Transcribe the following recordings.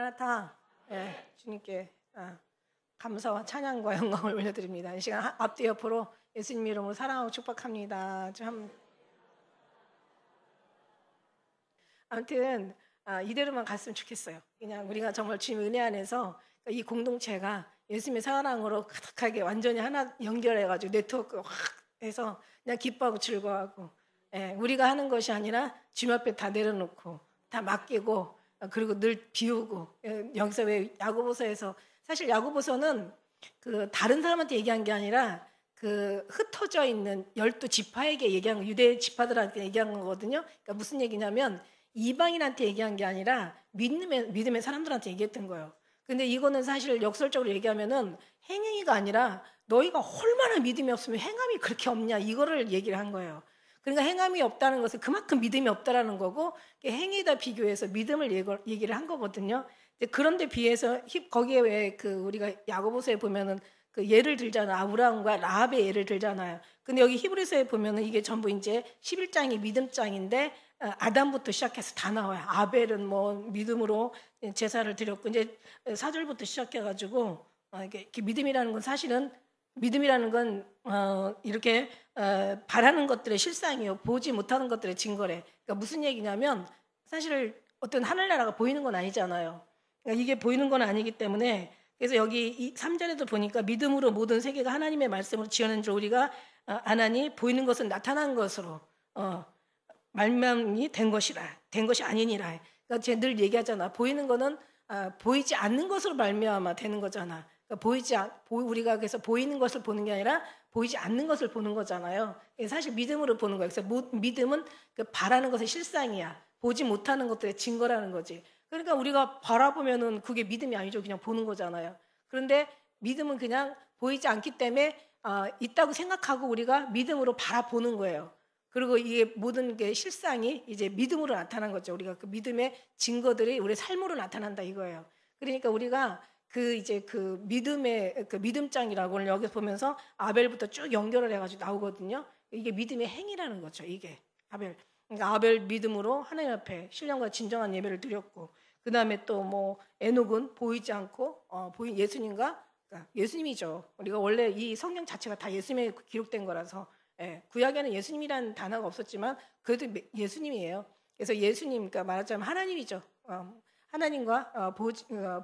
마라나타. 예, 주님께 감사와 찬양과 영광을 올려드립니다. 이 시간 앞뒤 옆으로 예수님 이름으로 사랑하고 축복합니다. 아무튼 이대로만 갔으면 좋겠어요. 그냥 우리가 정말 주님의 은혜 안에서 이 공동체가 예수님의 사랑으로 가득하게 완전히 하나 연결해가지고 네트워크 확 해서 그냥 기뻐하고 즐거워하고, 우리가 하는 것이 아니라 주님 앞에 다 내려놓고 다 맡기고, 그리고 늘 비우고. 여기서 왜 야고보서에서, 사실 야고보서는 그 다른 사람한테 얘기한 게 아니라 그 흩어져 있는 12지파에게 얘기한 거, 유대 지파들한테 얘기한 거거든요. 그러니까 무슨 얘기냐면 이방인한테 얘기한 게 아니라 믿음의 사람들한테 얘기했던 거예요. 근데 이거는 사실 역설적으로 얘기하면은 행위가 아니라 너희가 얼마나 믿음이 없으면 행함이 그렇게 없냐, 이거를 얘기를 한 거예요. 그러니까 행함이 없다는 것은 그만큼 믿음이 없다라는 거고, 행위에다 비교해서 믿음을 얘기를 한 거거든요. 그런데 비해서 거기에 왜 그 우리가 야고보서에 보면은 그 예를 들잖아. 아브라함과 라합의 예를 들잖아요. 근데 여기 히브리서에 보면은 이게 전부 이제 11장이 믿음장인데 아담부터 시작해서 다 나와요. 아벨은 뭐 믿음으로 제사를 드렸고, 이제 4절부터 시작해가지고 이렇게 믿음이라는 건 사실은, 믿음이라는 건 이렇게 바라는 것들의 실상이요, 보지 못하는 것들의 증거래. 그러니까 무슨 얘기냐면 사실 어떤 하늘나라가 보이는 건 아니잖아요. 그러니까 이게 보이는 건 아니기 때문에, 그래서 여기 3절에도 보니까 믿음으로 모든 세계가 하나님의 말씀으로 지어낸 줄 우리가 아나니 보이는 것은 나타난 것으로 말미암이 된 것이 아니니라. 그러니까 제가 늘 얘기하잖아. 보이는 거는 보이지 않는 것으로 말미암아 되는 거잖아. 그러니까 우리가 그래서 보이는 것을 보는 게 아니라 보이지 않는 것을 보는 거잖아요. 사실 믿음으로 보는 거예요. 그래서 믿음은 그 바라는 것의 실상이야. 보지 못하는 것들의 증거라는 거지. 그러니까 우리가 바라보면은 그게 믿음이 아니죠. 그냥 보는 거잖아요. 그런데 믿음은 그냥 보이지 않기 때문에 있다고 생각하고 우리가 믿음으로 바라보는 거예요. 그리고 이게 모든 게 실상이 이제 믿음으로 나타난 거죠. 우리가 그 믿음의 증거들이 우리 삶으로 나타난다 이거예요. 그러니까 우리가 그 믿음의 그 믿음장이라고 여기서 보면서 아벨부터 쭉 연결을 해가지고 나오거든요. 이게 믿음의 행위라는 거죠. 이게 아벨. 그러니까 아벨 믿음으로 하나님 앞에 신령과 진정한 예배를 드렸고, 그 다음에 또 뭐 에녹은 보이지 않고 보인 예수님과, 그러니까 예수님이죠. 우리가 원래 이 성경 자체가 다 예수님에 기록된 거라서, 구약에는 예수님이라는 단어가 없었지만 그래도 예수님이에요. 그래서 예수님, 그러니까 말하자면 하나님이죠. 하나님과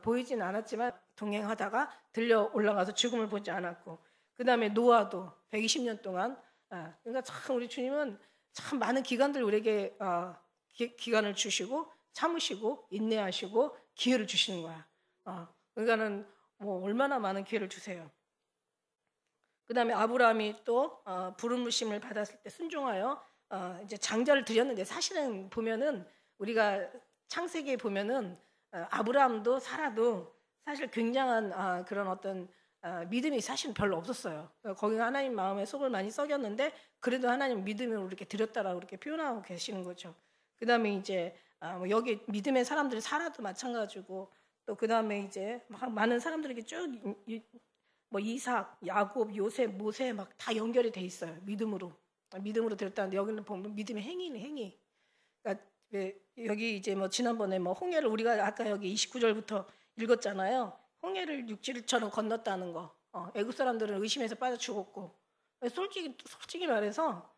보이진 않았지만 동행하다가 들려 올라가서 죽음을 보지 않았고, 그 다음에 노아도 120년 동안, 그러니까 참 우리 주님은 참 많은 기간들 우리에게 기간을 주시고 참으시고 인내하시고 기회를 주시는 거야. 그러니까는 뭐 얼마나 많은 기회를 주세요. 그 다음에 아브라함이 또 부름부심을 받았을 때 순종하여 이제 장자를 드렸는데, 사실은 보면은 우리가 창세기에 보면은 아브라함도 사라도 사실 굉장한 그런 어떤 믿음이 사실 별로 없었어요. 거기가 하나님 마음에 속을 많이 썩였는데 그래도 하나님 믿음으로 이렇게 드렸다라고 이렇게 표현하고 계시는 거죠. 그 다음에 이제 여기 믿음의 사람들이 사라도 마찬가지고, 또 그 다음에 이제 많은 사람들에게 쭉 뭐 이삭, 야곱, 요셉, 모세 막 다 연결이 돼 있어요. 믿음으로 드렸다는데 여기는 보면 믿음의 행위. 그러니까 여기 이제 뭐 지난번에 뭐 홍해를 우리가 아까 여기 29절부터 읽었잖아요. 홍해를 육지처럼 건넜다는 거. 애굽 사람들은 의심해서 빠져 죽었고, 솔직히 말해서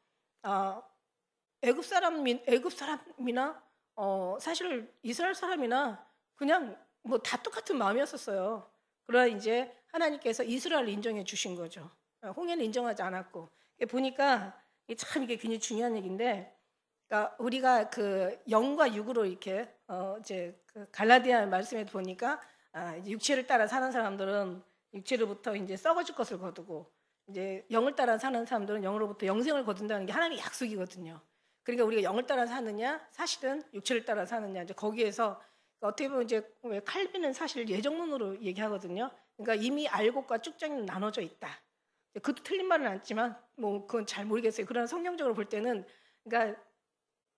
애굽 사람이나 사실 이스라엘 사람이나 그냥 뭐 다 똑같은 마음이었었어요. 그러나 이제 하나님께서 이스라엘을 인정해 주신 거죠. 홍해는 인정하지 않았고. 보니까 참 이게 굉장히 중요한 얘기인데, 그러니까 우리가 그 영과 육으로 이렇게 이제 그 갈라디아 말씀에 보니까 이제 육체를 따라 사는 사람들은 육체로부터 이제 썩어질 것을 거두고, 이제 영을 따라 사는 사람들은 영으로부터 영생을 거둔다는 게 하나님의 약속이거든요. 그러니까 우리가 영을 따라 사느냐, 사실은 육체를 따라 사느냐, 이제 거기에서 어떻게 보면 이제 칼빈은 사실 예정론으로 얘기하거든요. 그러니까 이미 알곡과 쭉정이 나눠져 있다. 그것도 틀린 말은 않지만 뭐 그건 잘 모르겠어요. 그러나 성경적으로 볼 때는 그러니까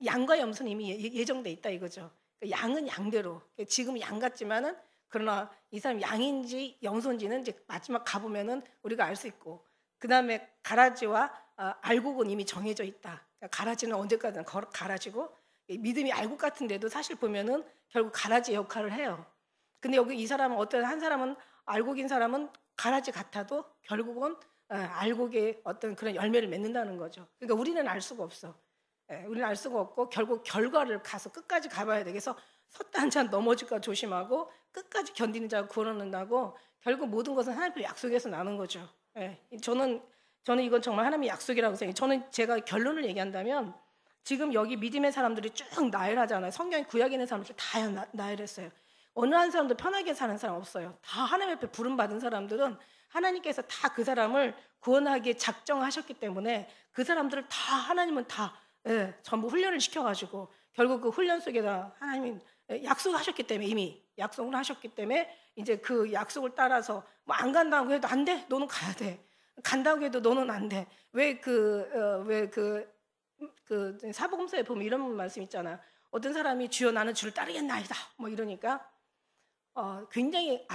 양과 염소는 이미 예정돼 있다 이거죠. 그러니까 양은 양대로, 지금 양 같지만은 그러나 이 사람 양인지 염소인지는 이제 마지막 가보면은 우리가 알 수 있고, 그 다음에 가라지와 알곡은 이미 정해져 있다. 그러니까 가라지는 언제까지나 가라지고, 믿음이 알곡 같은데도 사실 보면은 결국 가라지 역할을 해요. 근데 여기 이 사람은 어떤 한 사람은 알곡인 사람은 가라지 같아도 결국은 알곡의 어떤 그런 열매를 맺는다는 거죠. 그러니까 우리는 알 수가 없어. 우리는 알 수가 없고 결국 결과를 가서 끝까지 가봐야 돼. 그래서 섰다 한 잔 넘어질까 조심하고 끝까지 견디는 자가 구원 얻는다고 결국 모든 것은 하나님의 약속에서 나는 거죠. 저는 이건 정말 하나님의 약속이라고 생각해요. 저는 제가 결론을 얘기한다면 지금 여기 믿음의 사람들이 쭉 나열하잖아요. 성경에 구약에 있는 사람들 다 나열했어요. 어느 한 사람도 편하게 사는 사람 없어요. 다 하나님 앞에 부름받은 사람들은 하나님께서 다 그 사람을 구원하기에 작정하셨기 때문에 그 사람들을 다 하나님은 다 전부 훈련을 시켜가지고 결국 그 훈련 속에다 하나님이 약속하셨기 때문에 이미 약속을 하셨기 때문에 이제 그 약속을 따라서 뭐 안 간다고 해도 안 돼. 너는 가야 돼. 간다고 해도 너는 안 돼. 왜 그 사복음서에 보면 이런 말씀 있잖아. 어떤 사람이 주여 나는 주를 따르겠나이다. 뭐 이러니까 굉장히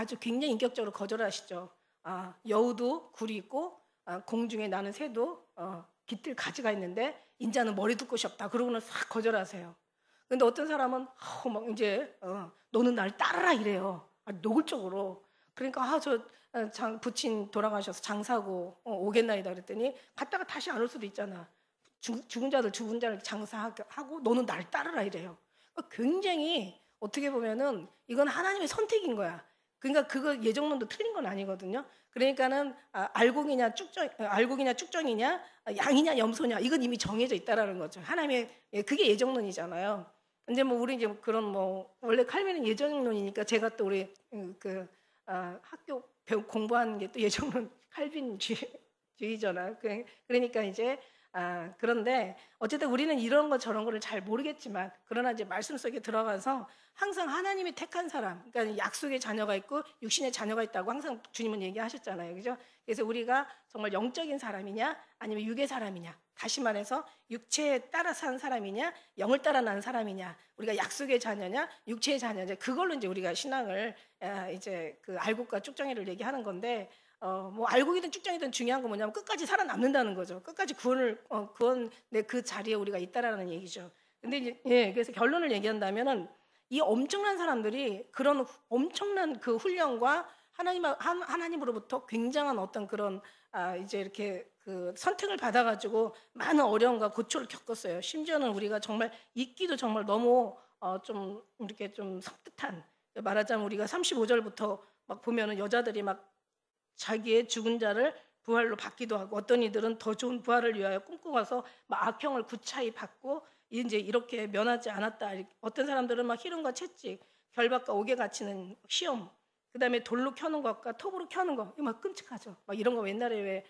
인격적으로 거절하시죠. 여우도 굴이 있고 공중에 나는 새도 깃들 가지가 있는데 인자는 머리 둘 곳이 없다. 그러고는 싹 거절하세요. 근데 어떤 사람은 막 이제 너는 날 따르라 이래요. 노골적으로. 그러니까 부친 돌아가셔서 장사하고 오겠나이다 그랬더니 갔다가 다시 안 올 수도 있잖아. 죽은 자를 장사하고 너는 날 따르라 이래요. 굉장히 어떻게 보면은 이건 하나님의 선택인 거야. 그러니까 그거 예정론도 틀린 건 아니거든요. 그러니까는 알곡이냐 쭉정이냐 양이냐 염소냐 이건 이미 정해져 있다라는 거죠. 하나님의 그게 예정론이잖아요. 근데 뭐 우리 이제 그런 뭐 원래 칼빈은 예정론이니까 제가 또 우리 학교 공부하는 게 또 예정론 칼빈주의잖아요. 그러니까 이제 그런데 어쨌든 우리는 이런 거 저런 거를 잘 모르겠지만 그러나 이제 말씀 속에 들어가서 항상 하나님이 택한 사람, 그러니까 약속의 자녀가 있고 육신의 자녀가 있다고 항상 주님은 얘기하셨잖아요. 그죠? 그래서 우리가 정말 영적인 사람이냐 아니면 육의 사람이냐, 다시 말해서 육체에 따라 산 사람이냐 영을 따라 난 사람이냐, 우리가 약속의 자녀냐 육체의 자녀냐, 그걸로 이제 우리가 신앙을 이제 그 알곡과 쭉정이를 얘기하는 건데 뭐 알곡이든 쭉정이든 중요한 건 뭐냐면 끝까지 살아남는다는 거죠. 끝까지 구원의 그 자리에 우리가 있다라는 얘기죠. 근데 이제 그래서 결론을 얘기한다면은 이 엄청난 사람들이 그런 엄청난 그 훈련과 하나님으로부터 굉장한 어떤 그런 이제 이렇게 그 선택을 받아가지고 많은 어려움과 고초를 겪었어요. 심지어는 우리가 정말 읽기도 정말 너무 좀 이렇게 좀 섬뜩한, 말하자면 우리가 35절부터 막 보면은 여자들이 막 자기의 죽은 자를 부활로 받기도 하고 어떤 이들은 더 좋은 부활을 위하여 꿈꾸어서 막 악형을 구차히 받고 이제 이렇게 면하지 않았다. 어떤 사람들은 막 희롱과 채찍, 결박과 옥에 갇히는 시험, 그다음에 돌로 켜는 것과 톱으로 켜는 거, 이거 막 끔찍하죠. 막 이런 거 옛날에 왜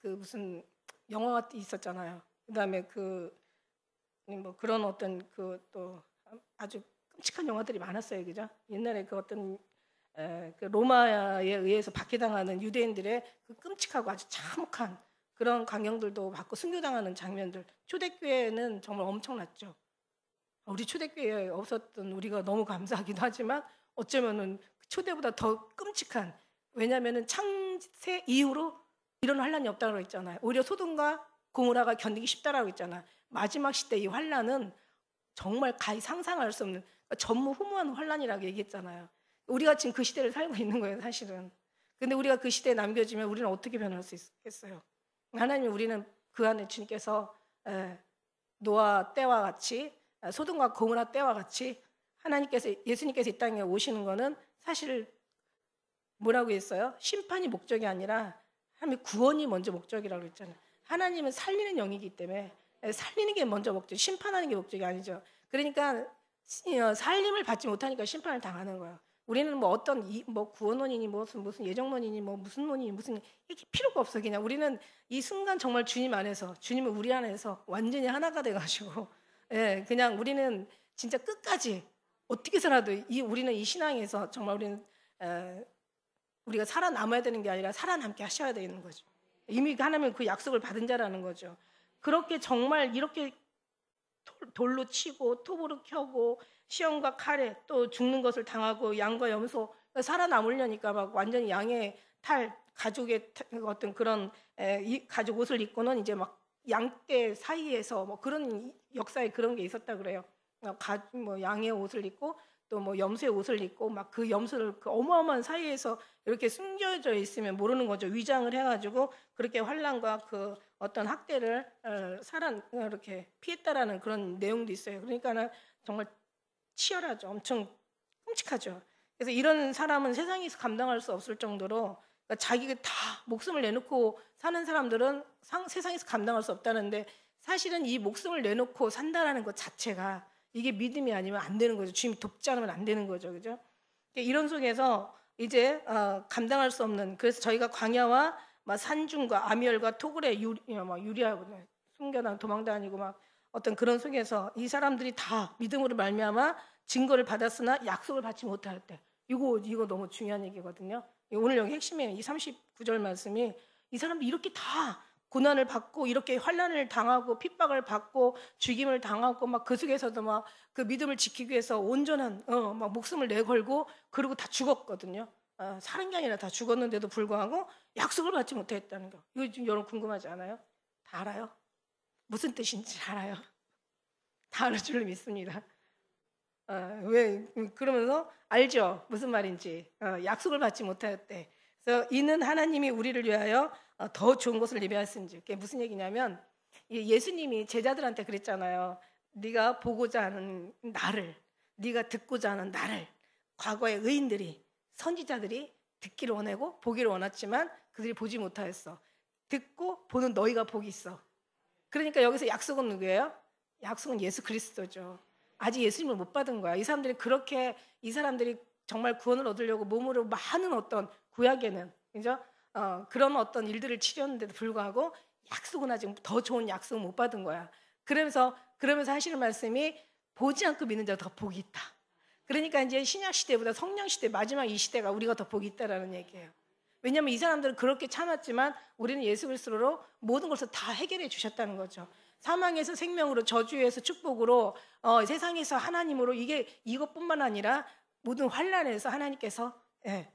그 무슨 영화가 있었잖아요. 그다음에 그 뭐 그런 어떤 그 또 아주 끔찍한 영화들이 많았어요, 그죠? 옛날에 그 어떤 그 로마에 의해서 박해당하는 유대인들의 그 끔찍하고 아주 참혹한 그런 광경들도 받고 순교당하는 장면들. 초대교회는 정말 엄청났죠. 우리 초대교회에 없었던 우리가 너무 감사하기도 하지만 어쩌면은 초대보다 더 끔찍한, 왜냐하면은 창세 이후로 이런 환란이 없다고 했잖아요. 오히려 소돔과 고모라가 견디기 쉽다라고 했잖아. 마지막 시대 이 환란은 정말 가히 상상할 수 없는 전무후무한 환란이라고 얘기했잖아요. 우리가 지금 그 시대를 살고 있는 거예요, 사실은. 근데 우리가 그 시대에 남겨지면 우리는 어떻게 변할 수 있겠어요? 하나님, 우리는 그 안에 주님께서 노아 때와 같이, 소돔과 고모라 때와 같이 예수님께서 이 땅에 오시는 거는 사실 뭐라고 했어요? 심판이 목적이 아니라 하나님의 구원이 먼저 목적이라고 했잖아요. 하나님은 살리는 영이기 때문에 살리는 게 먼저 목적, 심판하는 게 목적이 아니죠. 그러니까 살림을 받지 못하니까 심판을 당하는 거예요. 우리는 뭐 어떤 뭐 구원론이니 무슨 예정론이니 뭐 무슨 논이니 무슨 이게 필요가 없어. 그냥 우리는 이 순간 정말 주님 안에서, 주님은 우리 안에서 완전히 하나가 돼가지고 그냥 우리는 진짜 끝까지 어떻게 살아도 우리는 이 신앙에서 정말 우리는 우리가 살아남아야 되는 게 아니라 살아남게 하셔야 되는 거죠. 이미 하나님은 그 약속을 받은 자라는 거죠. 그렇게 정말 이렇게 돌로 치고 톱으로 켜고 시험과 칼에 또 죽는 것을 당하고 양과 염소, 살아남으려니까 막 완전히 양의 탈, 가죽의 어떤 그런 가죽 옷을 입고는 이제 막 양떼 사이에서 뭐 그런 역사에 그런 게 있었다 그래요. 뭐 양의 옷을 입고 또 뭐 염소의 옷을 입고 막 그 염소를 그 어마어마한 사이에서 이렇게 숨겨져 있으면 모르는 거죠. 위장을 해가지고 그렇게 환난과 그 어떤 학대를 이렇게 피했다라는 그런 내용도 있어요. 그러니까는 정말 치열하죠. 엄청 끔찍하죠. 그래서 이런 사람은 세상에서 감당할 수 없을 정도로 그러니까 자기가 다 목숨을 내놓고 사는 사람들은 세상에서 감당할 수 없다는데 사실은 이 목숨을 내놓고 산다라는 것 자체가 이게 믿음이 아니면 안 되는 거죠. 주님이 돕지 않으면 안 되는 거죠. 그죠? 이런 속에서 이제 감당할 수 없는 그래서 저희가 광야와 막 산중과 아미엘과 토굴에 유리하고 숨겨나 도망다니고 막 어떤 그런 속에서 이 사람들이 다 믿음으로 말미암아 증거를 받았으나 약속을 받지 못할 때 이거 너무 중요한 얘기거든요. 오늘 여기 핵심이에요. 이 39절 말씀이 이 사람들이 이렇게 다 고난을 받고 이렇게 환난을 당하고 핍박을 받고 죽임을 당하고 막 그 속에서도 막 그 믿음을 지키기 위해서 온전한 막 목숨을 내걸고 그리고 다 죽었거든요. 사는 게 아니라 다 죽었는데도 불구하고 약속을 받지 못했다는 거. 이거 지금 여러분 궁금하지 않아요? 다 알아요? 무슨 뜻인지 알아요? 다 알을 줄 믿습니다. 왜 그러면서 알죠? 무슨 말인지. 약속을 받지 못하였대. 그래서 이는 하나님이 우리를 위하여 더 좋은 것을 예비하였은지. 그게 무슨 얘기냐면 예수님이 제자들한테 그랬잖아요. 네가 보고자 하는 나를, 네가 듣고자 하는 나를 과거의 의인들이 선지자들이 듣기를 원하고 보기를 원했지만 그들이 보지 못하였어. 듣고 보는 너희가 복이 있어. 그러니까 여기서 약속은 누구예요? 약속은 예수 그리스도죠. 아직 예수님을 못 받은 거야. 이 사람들이 정말 구원을 얻으려고 몸으로 많은 어떤 구약에는 그죠? 그런 어떤 일들을 치렀는데도 불구하고 약속은 아직 더 좋은 약속을 못 받은 거야. 그러면서 하시는 말씀이 보지 않고 믿는 자가 더 복이 있다. 그러니까 이제 신약 시대보다 성령 시대 마지막 이 시대가 우리가 더 복이 있다라는 얘기예요. 왜냐하면 이 사람들은 그렇게 참았지만 우리는 예수 그리스도로 모든 것을 다 해결해 주셨다는 거죠. 사망에서 생명으로 저주에서 축복으로 세상에서 하나님으로 이것뿐만 아니라 모든 환난에서 하나님께서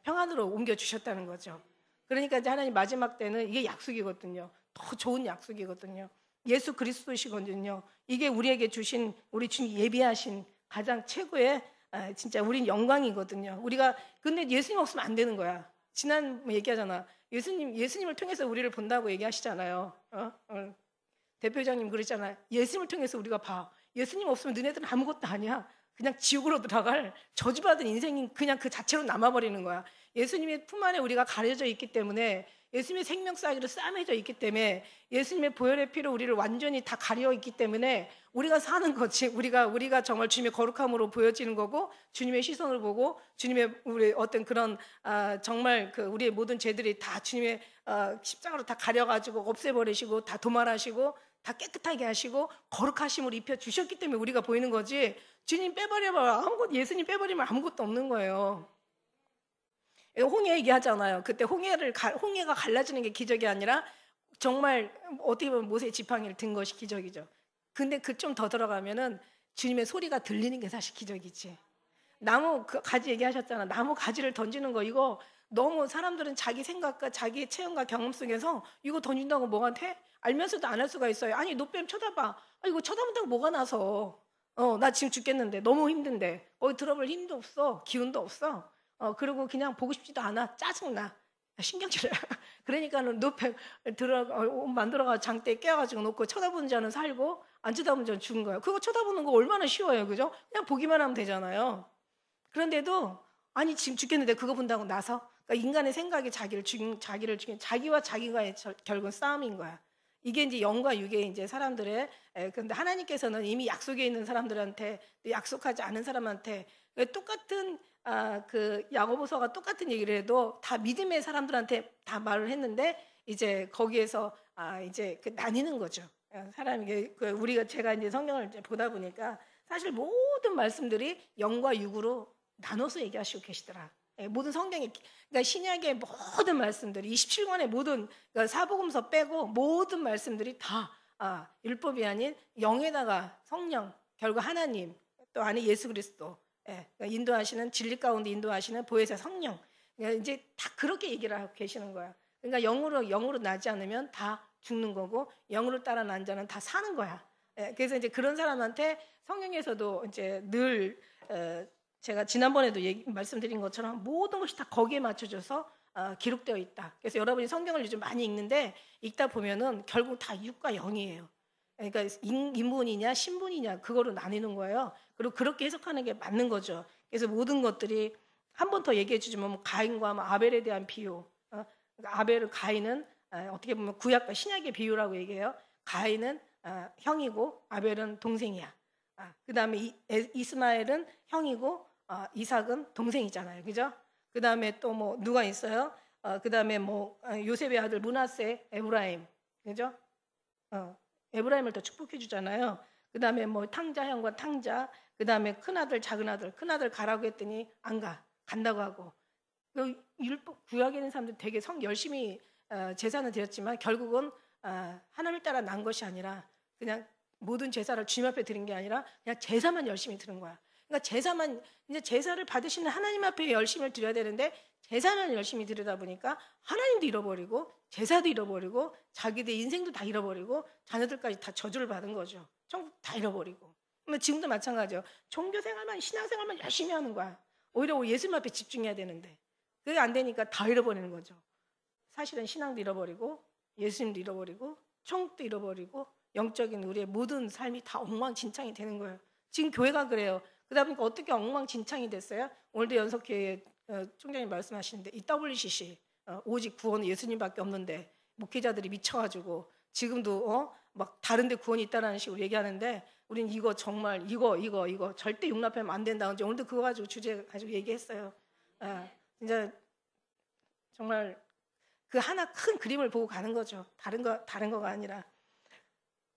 평안으로 옮겨 주셨다는 거죠. 그러니까 이제 하나님 마지막 때는 이게 약속이거든요. 더 좋은 약속이거든요. 예수 그리스도시거든요. 이게 우리에게 주신 우리 주님 예비하신 가장 최고의 진짜 우린 영광이거든요. 근데 예수님 없으면 안 되는 거야. 지난 얘기하잖아. 예수님을 통해서 우리를 본다고 얘기하시잖아요. 대표장님 그러잖아요. 예수님을 통해서 우리가 봐. 예수님 없으면 너네들은 아무것도 아니야. 그냥 지옥으로 들어갈 저주받은 인생이 그냥 그 자체로 남아버리는 거야. 예수님의 품 안에 우리가 가려져 있기 때문에 예수님의 생명사기로 싸매져 있기 때문에 예수님의 보혈의 피로 우리를 완전히 다 가려 있기 때문에 우리가 사는 거지. 우리가 정말 주님의 거룩함으로 보여지는 거고 주님의 시선을 보고 주님의 우리 어떤 그런 정말 그 우리의 모든 죄들이 다 주님의 십자가로 다 가려가지고 없애버리시고 다 도말하시고 다 깨끗하게 하시고 거룩하심을 입혀 주셨기 때문에 우리가 보이는 거지. 주님 빼버리면 예수님 빼버리면 아무것도 없는 거예요. 홍해 얘기하잖아요. 그때 홍해가 갈라지는 게 기적이 아니라 정말 어떻게 보면 모세의 지팡이를 든 것이 기적이죠. 근데 좀 더 들어가면은 주님의 소리가 들리는 게 사실 기적이지. 나무 가지 얘기하셨잖아. 나무 가지를 던지는 거 이거 너무 사람들은 자기 생각과 자기의 체험과 경험 속에서 이거 던진다고 뭐가 돼? 알면서도 안 할 수가 있어요. 아니 노뱀 쳐다봐. 이거 쳐다본다고 뭐가 나서. 나 지금 죽겠는데 너무 힘든데 들어볼 힘도 없어. 기운도 없어. 그리고 그냥 보고 싶지도 않아. 짜증나. 신경질이야. 그러니까는 노뱀 만들어가 장대에 깨워가지고 놓고 쳐다보는 자는 살고 안 쳐다보는 자는 죽은 거예요. 그거 쳐다보는 거 얼마나 쉬워요. 그죠? 그냥 보기만 하면 되잖아요. 그런데도 아니 지금 죽겠는데 그거 본다고 나서 그러니까 인간의 생각이 자기를 죽인 자기와 자기가의 결국은 싸움인 거야. 이게 이제 영과 육의 이제 사람들의 근데 하나님께서는 이미 약속에 있는 사람들한테 약속하지 않은 사람한테 똑같은 그 야고보서가 똑같은 얘기를 해도 다 믿음의 사람들한테 다 말을 했는데 이제 거기에서 이제 나뉘는 거죠. 사람이 제가 이제 성경을 이제 보다 보니까 사실 모든 말씀들이 영과 육으로 나눠서 얘기하시고 계시더라. 모든 성경이 그러니까 신약의 모든 말씀들이 27권의 모든 그러니까 사복음서 빼고 모든 말씀들이 다 율법이 아닌 영에다가 성령 결국 하나님 또 안에 예수 그리스도 그러니까 인도하시는 진리 가운데 인도하시는 보혜사 성령 그러니까 이제 다 그렇게 얘기를 하고 계시는 거야. 그러니까 영으로 나지 않으면 다 죽는 거고 영으로 따라 난 자는 다 사는 거야. 그래서 이제 그런 사람한테 성경에서도 이제 늘 제가 지난번에도 말씀드린 것처럼 모든 것이 다 거기에 맞춰져서 기록되어 있다. 그래서 여러분이 성경을 요즘 많이 읽는데 읽다 보면은 결국 다 6과 0이에요. 그러니까 인문이냐 신분이냐 그거로 나뉘는 거예요. 그리고 그렇게 해석하는 게 맞는 거죠. 그래서 모든 것들이 한 번 더 얘기해 주지만 가인과 아벨에 대한 비유. 그러니까 가인은 어떻게 보면 구약과 신약의 비유라고 얘기해요. 가인은 형이고 아벨은 동생이야. 그다음에 이스마엘은 형이고 이삭은 동생이잖아요. 그죠? 그다음에 또 뭐 누가 있어요? 그다음에 뭐 요셉의 아들 므낫세, 에브라임. 그죠? 에브라임을 더 축복해 주잖아요. 그다음에 뭐 탕자 형과 탕자, 그다음에 큰아들 작은 아들, 큰아들 가라고 했더니 안 가. 간다고 하고. 그 율법 구약에 있는 사람들 되게 열심히 제사는 드렸지만 결국은 하나님을 따라 난 것이 아니라 그냥 모든 제사를 주님 앞에 드린 게 아니라 그냥 제사만 열심히 드린 거야. 그러니까 이제 제사를 받으시는 하나님 앞에 열심히 드려야 되는데 제사만 열심히 드리다 보니까 하나님도 잃어버리고 제사도 잃어버리고 자기들 인생도 다 잃어버리고 자녀들까지 다 저주를 받은 거죠. 천국 다 잃어버리고. 지금도 마찬가지예요. 종교생활만 신앙생활만 열심히 하는 거야. 오히려 예수님 앞에 집중해야 되는데 그게 안 되니까 다 잃어버리는 거죠. 사실은 신앙도 잃어버리고 예수님도 잃어버리고 천국도 잃어버리고 영적인 우리의 모든 삶이 다 엉망진창이 되는 거예요. 지금 교회가 그래요. 그러다 보니까 어떻게 엉망진창이 됐어요? 오늘도 연석교회 총장님 말씀하시는데 이 WCC 오직 구원은 예수님밖에 없는데 목회자들이 미쳐가지고 지금도 막 다른데 구원이 있다라는 식으로 얘기하는데 우린 이거 정말 이거 절대 용납하면 안 된다. 오늘도 그거 가지고 주제 가지고 얘기했어요. 진짜 정말 그 하나 큰 그림을 보고 가는 거죠. 다른 거가 아니라.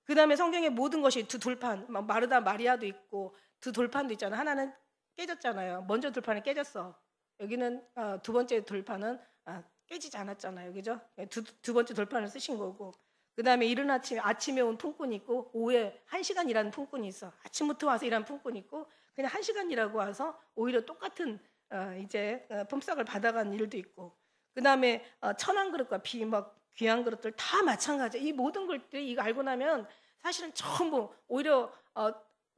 그 다음에 성경의 모든 것이 두 돌판, 마르다 마리아도 있고 두 돌판도 있잖아요. 하나는 깨졌잖아요. 먼저 돌판은 깨졌어. 여기는 두 번째 돌판은 깨지지 않았잖아요. 그죠? 두 번째 돌판을 쓰신 거고. 그 다음에 이른 아침에 온 품꾼이 있고 오후에 1시간 일하는 품꾼이 있어. 아침부터 와서 일하는 품꾼이 있고 그냥 1시간 일하고 와서 오히려 똑같은 이제 품삯을 받아간 일도 있고. 그 다음에 천한 그릇과 귀한 그릇들 다 마찬가지예요. 이 모든 것들이 이거 알고 나면 사실은 전부 오히려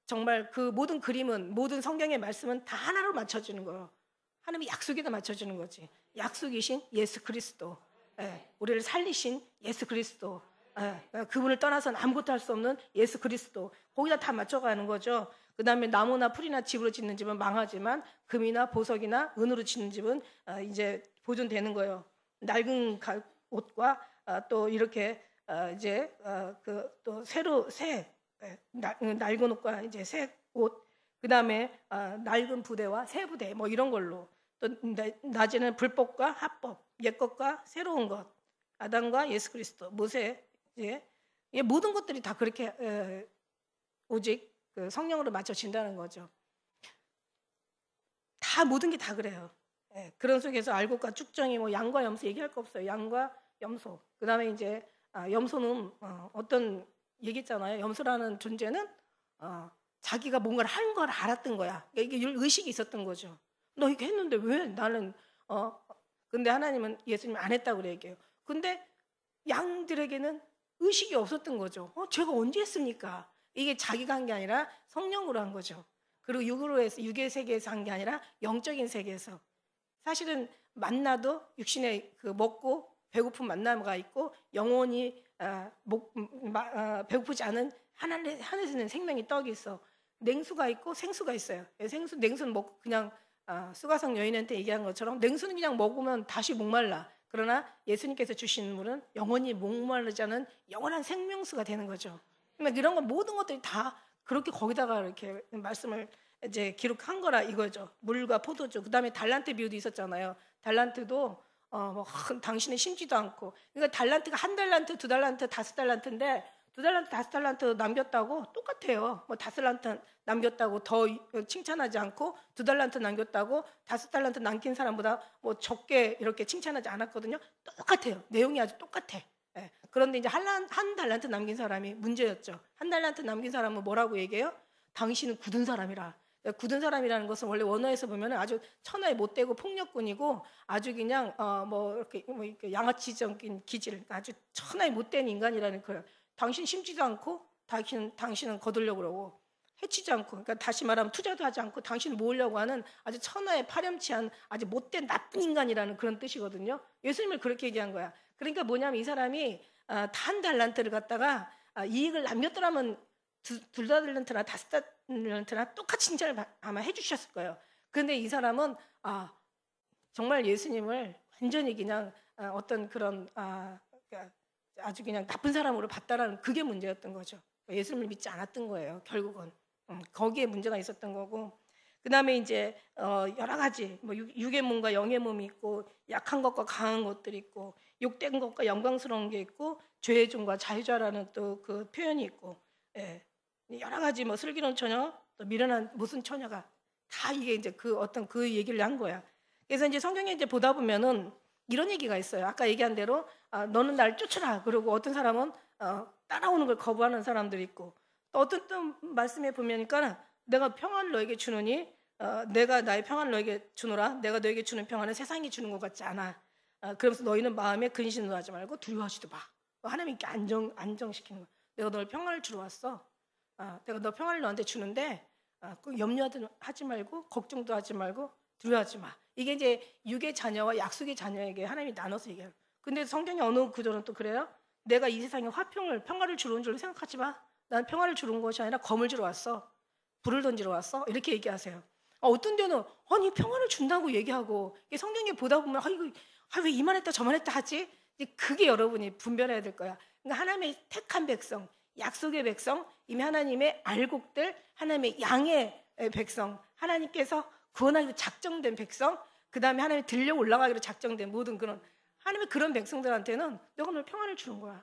정말 그 모든 그림은 모든 성경의 말씀은 다 하나로 맞춰주는 거예요. 하나님의 약속에다 맞춰주는 거지. 약속이신 예수 그리스도, 우리를 살리신 예수 그리스도, 그분을 떠나서는 아무것도 할 수 없는 예수 그리스도, 거기다 다 맞춰가는 거죠. 그 다음에 나무나 풀이나 집으로 짓는 집은 망하지만 금이나 보석이나 은으로 짓는 집은 이제 보존되는 거예요. 낡은 옷과 또 이렇게 이제 또 새 낡은 옷과 이제 새 옷, 그 다음에 낡은 부대와 새 부대 뭐 이런 걸로 또 낮에는 불법과 합법, 옛 것과 새로운 것, 아담과 예수 그리스도, 모세, 모든 것들이 다 그렇게 오직 그 성령으로 맞춰진다는 거죠. 다 모든 게 다 그래요. 그런 속에서 알곡과 쭉정이 뭐 양과 염소 얘기할 거 없어요. 양과 염소. 그 다음에 이제 염소는 어떤 얘기했잖아요. 염소라는 존재는 자기가 뭔가를 한 걸 알았던 거야. 이게 의식이 있었던 거죠. 너 이렇게 했는데 왜 나는 근데 하나님은 예수님 안 했다고 그래 얘기해요. 근데 양들에게는 의식이 없었던 거죠. 제가 언제 했습니까? 이게 자기가 한 게 아니라 성령으로 한 거죠. 그리고 육의 세계에서 한 게 아니라 영적인 세계에서. 사실은 만나도 육신에 그 먹고 배고픈 만나가 있고 영원히 배고프지 않은 하늘에서 있는 생명이 떡이 있어. 냉수가 있고 생수가 있어요. 냉수는 먹고 그냥 수가성 여인한테 얘기한 것처럼 냉수는 그냥 먹으면 다시 목말라. 그러나 예수님께서 주신 물은 영원히 목마르지 않은 영원한 생명수가 되는 거죠. 그러니까 이런 건 모든 것들이 다 그렇게 거기다가 이렇게 말씀을 이제 기록한 거라 이거죠. 물과 포도주. 그다음에 달란트 비유도 있었잖아요. 달란트도 당신은 심지도 않고. 그러니까 달란트가 1달란트, 2달란트, 5달란트인데 2달란트, 5달란트 남겼다고 똑같아요. 5달란트 남겼다고 더 칭찬하지 않고 2달란트 남겼다고 5달란트 남긴 사람보다 뭐 적게 이렇게 칭찬하지 않았거든요. 똑같아요. 내용이 아주 똑같아. 그런데 이제 한 달란트 남긴 사람이 문제였죠. 1달란트 남긴 사람은 뭐라고 얘기해요? 당신은 굳은 사람이라. 굳은 사람이라는 것은 원래 원어에서 보면 아주 천하에 못되고 폭력꾼이고 아주 그냥 이렇게 양아치적인 기질, 아주 천하에 못된 인간이라는 거예요. 당신 심지도 않고 당신은 거두려고 그러고 해치지 않고, 그러니까 다시 말하면 투자도 하지 않고 당신을 모으려고 하는 아주 천하의 파렴치한 아주 못된 나쁜 인간이라는 그런 뜻이거든요. 예수님을 그렇게 얘기한 거야. 그러니까 뭐냐면 이 사람이 다 한 달란트를 갖다가 이익을 남겼더라면 둘 다 달란트나 다섯 달란트나 똑같이 칭찬을 아마 해주셨을 거예요. 그런데 이 사람은 정말 예수님을 완전히 그냥 어떤 그런 아주 그냥 나쁜 사람으로 봤다라는 그게 문제였던 거죠. 예수님을 믿지 않았던 거예요. 결국은 거기에 문제가 있었던 거고. 그 다음에 이제 여러 가지 뭐 육의 몸과 영의 몸이 있고 약한 것과 강한 것들이 있고 욕된 것과 영광스러운 게 있고 죄의 종과 자유자라는 또 그 표현이 있고 여러 가지 뭐 슬기로운 처녀 또 미련한 무슨 처녀가 다 이게 이제 그 어떤 그 얘기를 한 거야. 그래서 이제 성경에 이제 보다 보면은 이런 얘기가 있어요. 아까 얘기한 대로 너는 날 쫓으라. 그리고 어떤 사람은 따라오는 걸 거부하는 사람들이 있고 또 어떤 또 말씀에 보면니까 내가 평안을 너에게 주노니 내가 나의 평안을 너에게 주노라. 내가 너에게 주는 평안은 세상이 주는 것 같지 않아. 그러면서 너희는 마음에 근심도 하지 말고 두려워하지도 마. 하나님께 안정시키는 거야. 내가 너를 평안을 주러 왔어. 내가 너 평안을 너한테 주는데 꼭 염려하지 말고 걱정도 하지 말고 두려워하지 마. 이게 이제 육의 자녀와 약속의 자녀에게 하나님이 나눠서 얘기해요. 근데 성경의 어느 구절은 또 그래요. 내가 이 세상에 평화를 주러 온 줄 생각하지 마. 난 평화를 주러 온 것이 아니라 검을 주러 왔어. 불을 던지러 왔어. 이렇게 얘기하세요. 어떤 데는 아니 평화를 준다고 얘기하고 성경에 보다 보면 왜 이만했다 저만했다 하지? 그게 여러분이 분별해야 될 거야. 그러니까 하나님의 택한 백성, 약속의 백성, 이미 하나님의 알곡들, 하나님의 양의 백성, 하나님께서 구원하기로 작정된 백성, 그 다음에 하나님이 들려 올라가기로 작정된 모든 그런 하나님의 그런 백성들한테는 내가 널 평안을 주는 거야.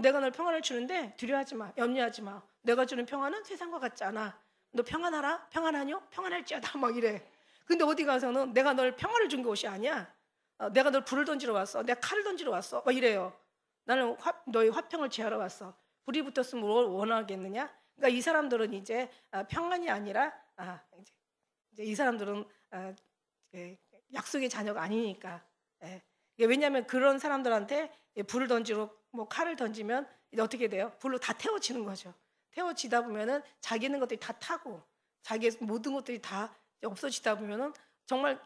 내가 널 평안을 주는데 두려워하지 마, 염려하지 마. 내가 주는 평안은 세상과 같지 않아. 너 평안하라? 평안하뇨? 평안할지어다 막 이래. 근데 어디 가서는 내가 널 평안을 준 것이 아니야. 내가 널 불을 던지러 왔어. 내가 칼을 던지러 왔어. 막 이래요. 나는 너의 화평을 제하러 왔어. 불이 붙었으면 뭘 원하겠느냐? 그러니까 이 사람들은 이제 평안이 아니라 이제 이 사람들은 약속의 자녀가 아니니까. 왜냐하면 그런 사람들한테 불을 던지고 뭐 칼을 던지면 이제 어떻게 돼요? 불로 다 태워지는 거죠. 태워지다 보면은 자기 있는 것들이 다 타고 자기의 모든 것들이 다 없어지다 보면은 정말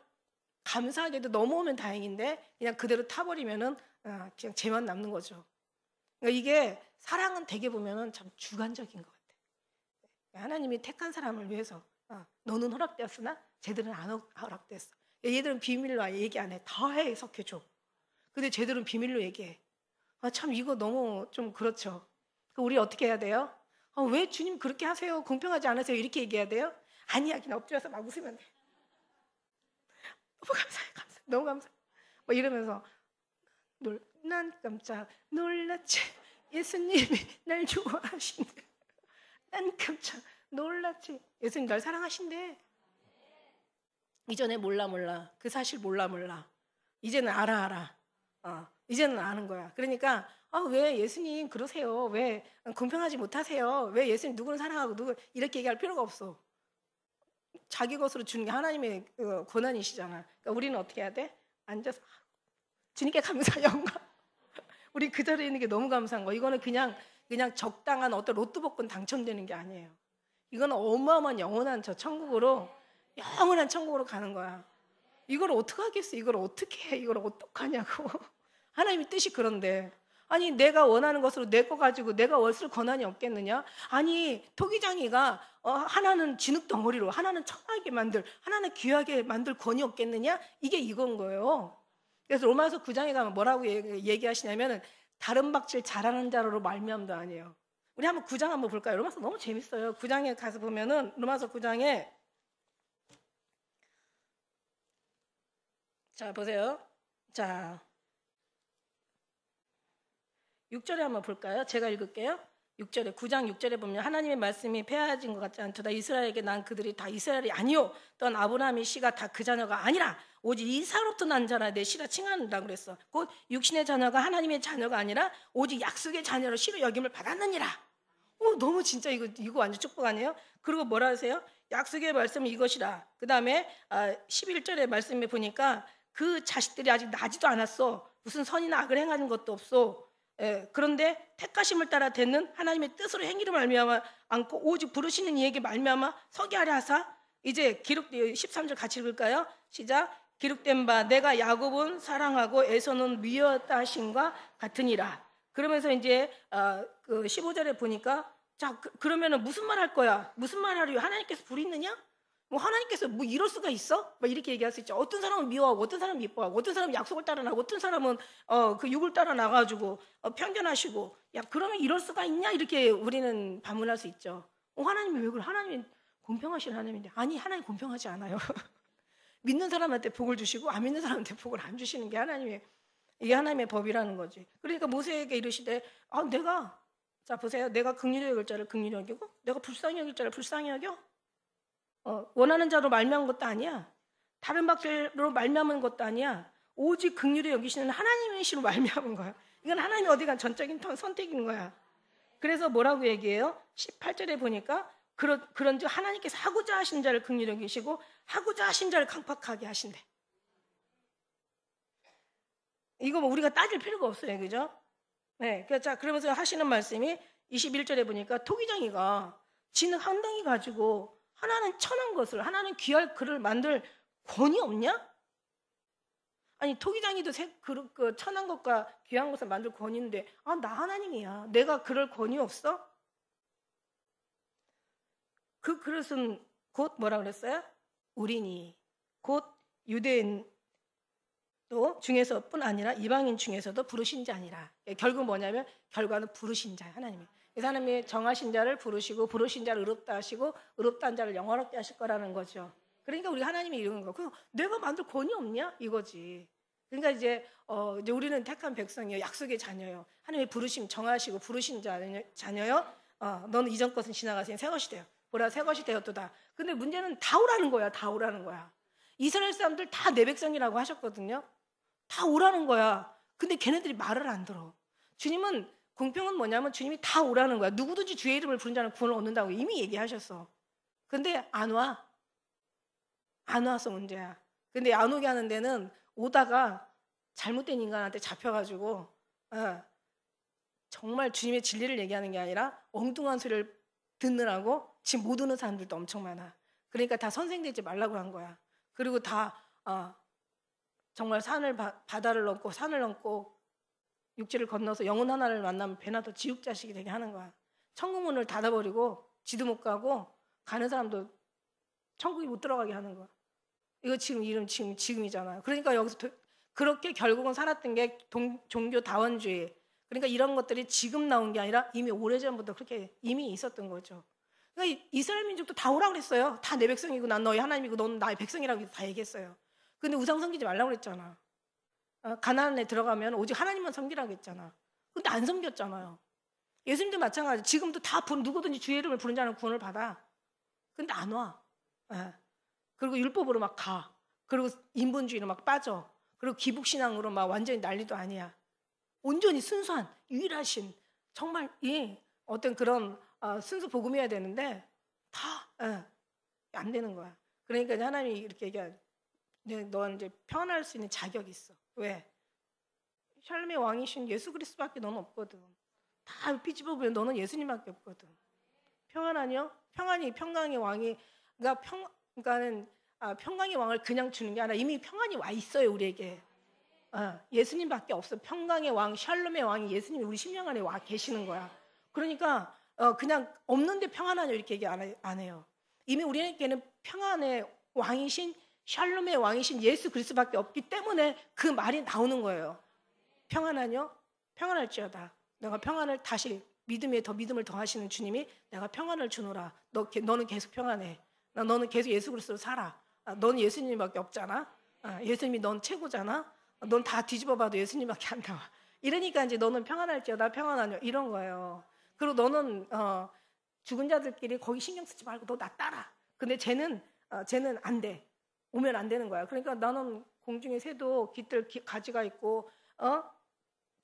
감사하게도 넘어오면 다행인데 그냥 그대로 타버리면은 그냥 죄만 남는 거죠. 그러니까 이게 사랑은 되게 보면은 참 주관적인 것 같아. 하나님이 택한 사람을 위해서 너는 허락되었으나 쟤들은 안 허락됐어. 얘들은 비밀로 얘기 안 해. 다 해석해줘. 근데 쟤들은 비밀로 얘기해. 참 이거 너무 좀 그렇죠. 우리 어떻게 해야 돼요? 왜 주님 그렇게 하세요? 공평하지 않으세요? 이렇게 얘기해야 돼요? 아니야. 그냥 엎드려서 막 웃으면 돼. 너무 감사해. 너무 감사해. 뭐 이러면서 난 깜짝 놀랐지. 예수님이 날 좋아하신대. 난 깜짝 놀랐지. 예수님 날 사랑하신대. 이전에 몰라. 그 사실 몰라. 이제는 알아. 이제는 아는 거야. 그러니까 왜 예수님 그러세요? 왜 공평하지 못하세요? 왜 예수님 누구는 사랑하고 누구 이렇게 얘기할 필요가 없어. 자기 것으로 주는 게 하나님의 권한이시잖아. 그러니까 우리는 어떻게 해야 돼? 앉아서 주님께 감사 영광. 우리 그 자리에 있는 게 너무 감사한 거. 이거는 그냥 적당한 어떤 로또 복권 당첨되는 게 아니에요. 이거는 어마어마한 영원한 천국으로 가는 거야. 이걸 어떻게 하겠어? 이걸 어떻게 해? 이걸 어떡하냐고. 하나님의 뜻이 그런데 아니 내가 원하는 것으로 내 거 가지고 내가 월쓸 권한이 없겠느냐? 아니 토기장이가 하나는 진흙 덩어리로 하나는 천하게 만들 하나는 귀하게 만들 권이 없겠느냐? 이게 이건 거예요. 그래서 로마서 9장에 가면 뭐라고 얘기하시냐면 다른 박질 잘하는 자로 말미암도 아니에요. 우리 한번 9장 한번 볼까요? 로마서 너무 재밌어요. 9장에 가서 보면은 로마서 9장에 자 보세요. 자 6절에 한번 볼까요? 제가 읽을게요. 6절에 9장 6절에 보면 하나님의 말씀이 폐하진 것 같지 않도다. 이스라엘에게 난 그들이 다 이스라엘이 아니요 또한 아브라함의 씨가 다 그 자녀가 아니라 오직 이삭으로부터 난 자라 내 씨라 칭한다 그랬어. 곧 육신의 자녀가 하나님의 자녀가 아니라 오직 약속의 자녀로 씨로 여김을 받았느니라. 너무 진짜 이거 완전 축복 아니에요? 그리고 뭐라 하세요? 약속의 말씀은 이것이라. 그 다음에 11절의 말씀에 보니까 그 자식들이 아직 나지도 않았어. 무슨 선이나 악을 행하는 것도 없어. 그런데 택하심을 따라 되는 하나님의 뜻으로 행위를 말미암아 않고 오직 부르시는 이에게 말미암아 서게 하려 하사 이제 기록 13절 같이 읽을까요? 시작. 기록된 바 내가 야곱은 사랑하고 에서는 미워했다 하심과 같으니라. 그러면서 이제 그 15절에 보니까 자 그러면은 무슨 말 할 거야? 무슨 말 하려? 하나님께서 불이 있느냐? 뭐 하나님께서 뭐 이럴 수가 있어? 막 이렇게 얘기할 수 있죠. 어떤 사람은 미워하고 어떤 사람은 미뻐하고 어떤 사람은 약속을 따라 나가고 어떤 사람은 그 육을 따라 나가지고 편견하시고 야 그러면 이럴 수가 있냐? 이렇게 우리는 반문할 수 있죠. 하나님이 왜 그래? 하나님이 공평하신 하나님인데 아니 하나님 공평하지 않아요. 믿는 사람한테 복을 주시고 안 믿는 사람한테 복을 안 주시는 게 이게 하나님의 법이라는 거지. 그러니까 모세에게 이르시되 내가 자 보세요. 내가 긍휼히 여길 자를 긍휼히 여기고 내가 불쌍히 여길 자를 불쌍히 여겨. 원하는 자로 말미암은 것도 아니야. 다른 박자로 말미암은 것도 아니야. 오직 긍휼히 여기시는 하나님의 시로 말미암은 거야. 이건 하나님이 어디간 전적인 선택인 거야. 그래서 뭐라고 얘기해요? 18절에 보니까 그런즉 하나님께서 하고자 하신 자를 긍휼히 여기시고 하고자 하신 자를 강팍하게 하신대. 이거 뭐 우리가 따질 필요가 없어요. 그죠? 네. 자, 그러면서 하시는 말씀이 21절에 보니까 토기장이가 지는 한 덩이 가지고 하나는 천한 것을 하나는 귀할 그를 만들 권위 없냐? 아니 토기장이도 그 천한 것과 귀한 것을 만들 권위인데 나 하나님이야. 내가 그럴 권위 없어? 그 그릇은 곧 뭐라 그랬어요? 우리니 곧 유대인도 중에서뿐 아니라 이방인 중에서도 부르신 자니라. 결국 뭐냐면 결과는 부르신 자야. 하나님이. 이 사람이 정하신 자를 부르시고 부르신 자를 의롭다 하시고 의롭다한 자를 영화롭게 하실 거라는 거죠. 그러니까 우리 하나님이 이런 거. 그 내가 만들 권위 없냐 이거지. 그러니까 이제 우리는 택한 백성이요, 약속의 자녀요. 하나님이 부르심 정하시고 부르신 자녀요. 너는 이전 것은 지나가시니 새 것이 돼요. 보라 새 것이 되었도다. 근데 문제는 다 오라는 거야. 다 오라는 거야. 이스라엘 사람들 다 내 백성이라고 하셨거든요. 다 오라는 거야. 근데 걔네들이 말을 안 들어. 주님은 공평은 뭐냐면 주님이 다 오라는 거야. 누구든지 주의 이름을 부른 자는 구원을 얻는다고 이미 얘기하셨어. 근데 안 와. 안 와서 문제야. 근데 안 오게 하는 데는 오다가 잘못된 인간한테 잡혀가지고 정말 주님의 진리를 얘기하는 게 아니라 엉뚱한 소리를 듣느라고 지금 못 오는 사람들도 엄청 많아. 그러니까 다 선생 되지 말라고 한 거야. 그리고 다 정말 바다를 넘고 산을 넘고 육지를 건너서 영혼 하나를 만나면 배나 더 지옥 자식이 되게 하는 거야. 천국 문을 닫아버리고 지도 못 가고 가는 사람도 천국에 못 들어가게 하는 거야. 이거 지금이잖아요. 그러니까 여기서 그렇게 결국은 살았던 게 종교 다원주의. 그러니까 이런 것들이 지금 나온 게 아니라 이미 오래전부터 그렇게 이미 있었던 거죠. 그러니까 이스라엘 민족도 다 오라고 그랬어요. 다 내 백성이고 난 너희 하나님이고 넌 나의 백성이라고 다 얘기했어요. 근데 우상 섬기지 말라고 그랬잖아. 가나안에 들어가면 오직 하나님만 섬기라고 했잖아. 근데 안 섬겼잖아요. 예수님도 마찬가지. 지금도 다 누구든지 주의 이름을 부른 자는 구원을 받아. 근데 안 와. 그리고 율법으로 막 가. 그리고 인본주의로 막 빠져. 그리고 기복신앙으로 막 완전히 난리도 아니야. 온전히 순수한 유일하신 정말 어떤 그런 순수 복음이어야 되는데 다 안 되는 거야. 그러니까 하나님이 이렇게 얘기하죠. 넌 이제 편할 수 있는 자격이 있어. 왜? 샬롬의 왕이신 예수 그리스도밖에 너는 없거든. 다 뒤집어보면 너는 예수님밖에 없거든. 평안하뇨? 평강의 왕이 그러니까는 평강의 왕을 그냥 주는 게 아니라 이미 평안이 와 있어요 우리에게. 예수님밖에 없어. 평강의 왕, 샬롬의 왕이 예수님이 우리 심령 안에 와 계시는 거야. 그러니까 그냥 없는데 평안하뇨 이렇게 얘기 안 해요. 이미 우리에게는 평안의 왕이신 샬롬의 왕이신 예수 그리스도밖에 없기 때문에 그 말이 나오는 거예요. 평안하뇨? 평안할지어다. 내가 평안을 다시 믿음을 더하시는 주님이 내가 평안을 주노라. 너는 계속 평안해. 너는 계속 예수 그리스도로 살아. 너는 예수님밖에 없잖아. 예수님이 넌 최고잖아. 넌 다 뒤집어봐도 예수님밖에 안 나와. 이러니까 이제 너는 평안할지어다 평안하뇨 이런 거예요. 그리고 너는 죽은 자들끼리 거기 신경 쓰지 말고 너 나 따라. 근데 쟤는 안 돼. 오면 안 되는 거야. 그러니까 나는 공중의 새도 깃들 가지가 있고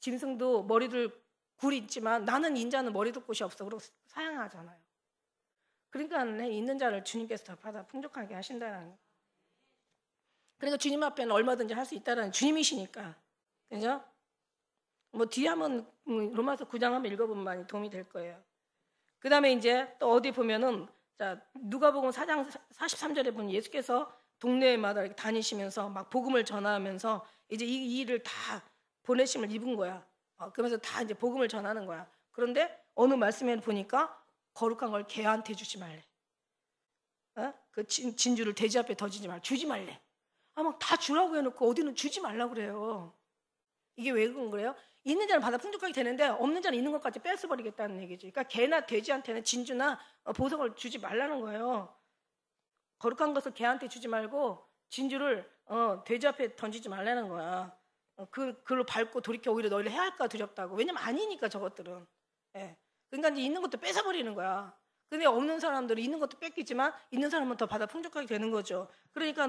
짐승도 머리들 굴이 있지만 나는 인자는 머리도 곳이 없어. 그러고 사양하잖아요. 그러니까 있는 자를 주님께서 더 받아 풍족하게 하신다는 거예요. 그러니까 주님 앞에는 얼마든지 할 수 있다는 주님이시니까. 그죠? 뭐 뒤에 한번 로마서 9장 한번 읽어보면 많이 도움이 될 거예요. 그 다음에 이제 또 어디 보면은, 자, 누가복음 4장 43절에 보면 예수께서 동네마다 이렇게 다니시면서 막 복음을 전하면서 이제 이 일을 다 보내심을 입은 거야. 그러면서 다 이제 복음을 전하는 거야. 그런데 어느 말씀에 보니까 거룩한 걸 개한테 주지 말래. 그 진주를 돼지 앞에 던지지 말래. 주지 말래. 막 다 주라고 해놓고 어디는 주지 말라고 그래요. 이게 왜 그런 거예요? 있는 자는 받아 풍족하게 되는데 없는 자는 있는 것까지 뺏어버리겠다는 얘기죠. 그러니까 개나 돼지한테는 진주나 보석을 주지 말라는 거예요. 거룩한 것을 개한테 주지 말고 진주를 돼지 앞에 던지지 말라는 거야. 그걸로 밟고 돌이켜 오히려 너희를 해할까 두렵다고. 왜냐면 아니니까 저것들은. 예. 그러니까 이제 있는 것도 뺏어버리는 거야. 근데 없는 사람들은 있는 것도 뺏기지만 있는 사람은 더 받아 풍족하게 되는 거죠. 그러니까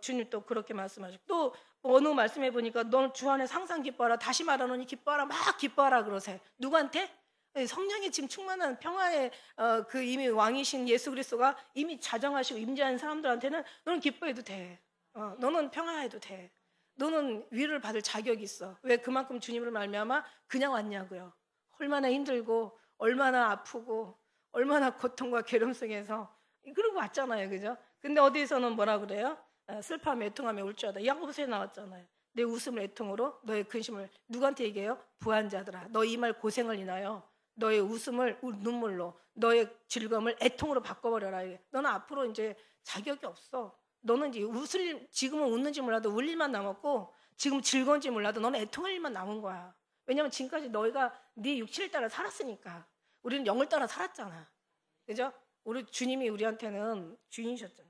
주님 또 그렇게 말씀하시고 또 어느 말씀해 보니까 너 주 안에 항상 기뻐하라. 다시 말하노니 기뻐하라. 막 기뻐하라 그러세요. 누구한테? 성령이 지금 충만한 평화의 그 이미 왕이신 예수 그리스도가 이미 자정하시고 임재한 사람들한테는 너는 기뻐해도 돼. 너는 평화해도 돼. 너는 위로를 받을 자격이 있어. 왜 그만큼 주님을 말미암아 그냥 왔냐고요. 얼마나 힘들고 얼마나 아프고 얼마나 고통과 괴로움 속에서 그러고 왔잖아요. 그죠? 근데 어디에서는 뭐라 그래요? 슬퍼하며 애통하며 울지어다. 야고보서에 나왔잖아요. 내 웃음을 애통으로 너의 근심을 누구한테 얘기해요? 부한 자들아. 너 이 말 고생을 인하여 너의 웃음을 눈물로 너의 즐거움을 애통으로 바꿔버려라. 너는 앞으로 이제 자격이 없어. 너는 이제 지금은 웃는지 몰라도 울 일만 남았고 지금 즐거운지 몰라도 너는 애통할 일만 남은 거야. 왜냐하면 지금까지 너희가 네 육체를 따라 살았으니까. 우리는 영을 따라 살았잖아. 그죠? 우리 주님이 우리한테는 주인이셨잖아.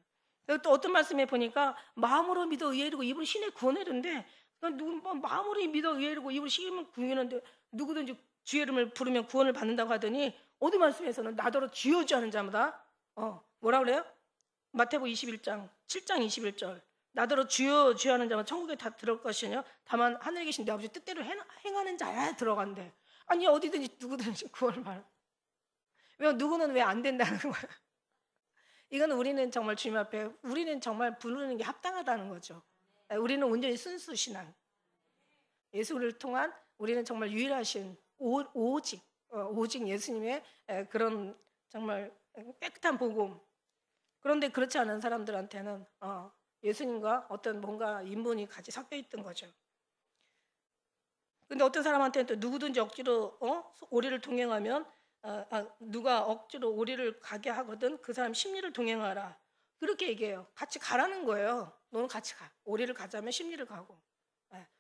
또 어떤 말씀에 보니까 마음으로 믿어 의에 이르고 입으로 신의 구원을 이르는데 마음으로 믿어 의에 이르고 입으로 신의 구원이는데 누구든지 주의 이름을 부르면 구원을 받는다고 하더니 어디 말씀에서는 나더러 주여 주하는 자마다 뭐라 그래요? 마태복음 21장 7장 21절 나더러 주여 주하는 자마다 천국에 다 들어갈 것이냐 다만 하늘에 계신 내 아버지 뜻대로 행하는 자야 들어간대. 아니 어디든지 누구든지 구원을 받아. 왜 누구는 왜 안 된다는 거야? 이거는 우리는 정말 주님 앞에 우리는 정말 부르는 게 합당하다는 거죠. 우리는 온전히 순수 신앙. 예수를 통한 우리는 정말 유일하신 오직 예수님의 그런 정말 깨끗한 복음. 그런데 그렇지 않은 사람들한테는 예수님과 어떤 뭔가 인본이 같이 섞여 있던 거죠. 근데 어떤 사람한테는 또 누구든지 억지로 오리를 동행하면 누가 억지로 오리를 가게 하거든 그 사람 심리를 동행하라. 그렇게 얘기해요. 같이 가라는 거예요. 너는 같이 가. 오리를 가자면 심리를 가고.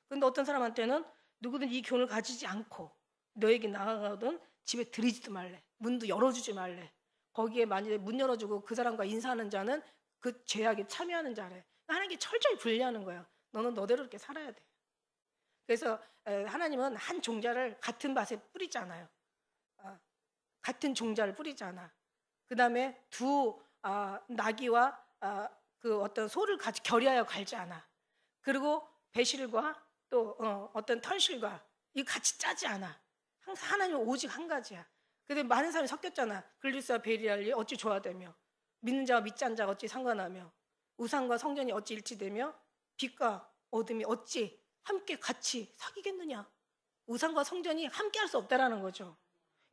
근데 어떤 사람한테는 누구든지 이 교훈을 가지지 않고 너에게 나아가거든 집에 들이지도 말래. 문도 열어주지 말래. 거기에 만약에 문 열어주고 그 사람과 인사하는 자는 그 죄악에 참여하는 자래. 하나님께 철저히 분리하는 거야. 너는 너대로 이렇게 살아야 돼. 그래서 하나님은 한 종자를 같은 밭에 뿌리지 않아요. 같은 종자를 뿌리지 않아. 그 다음에 두 나귀와 그 어떤 소를 같이 결의하여 갈지 않아. 그리고 배실과 또 어떤 털실과 이거 같이 짜지 않아. 항상 하나님은 오직 한 가지야. 근데 많은 사람이 섞였잖아. 글리스와 베리알이 어찌 조화되며 믿는 자와 믿지 않는 자가 어찌 상관하며 우상과 성전이 어찌 일치되며 빛과 어둠이 어찌 함께 같이 사귀겠느냐. 우상과 성전이 함께 할 수 없다라는 거죠.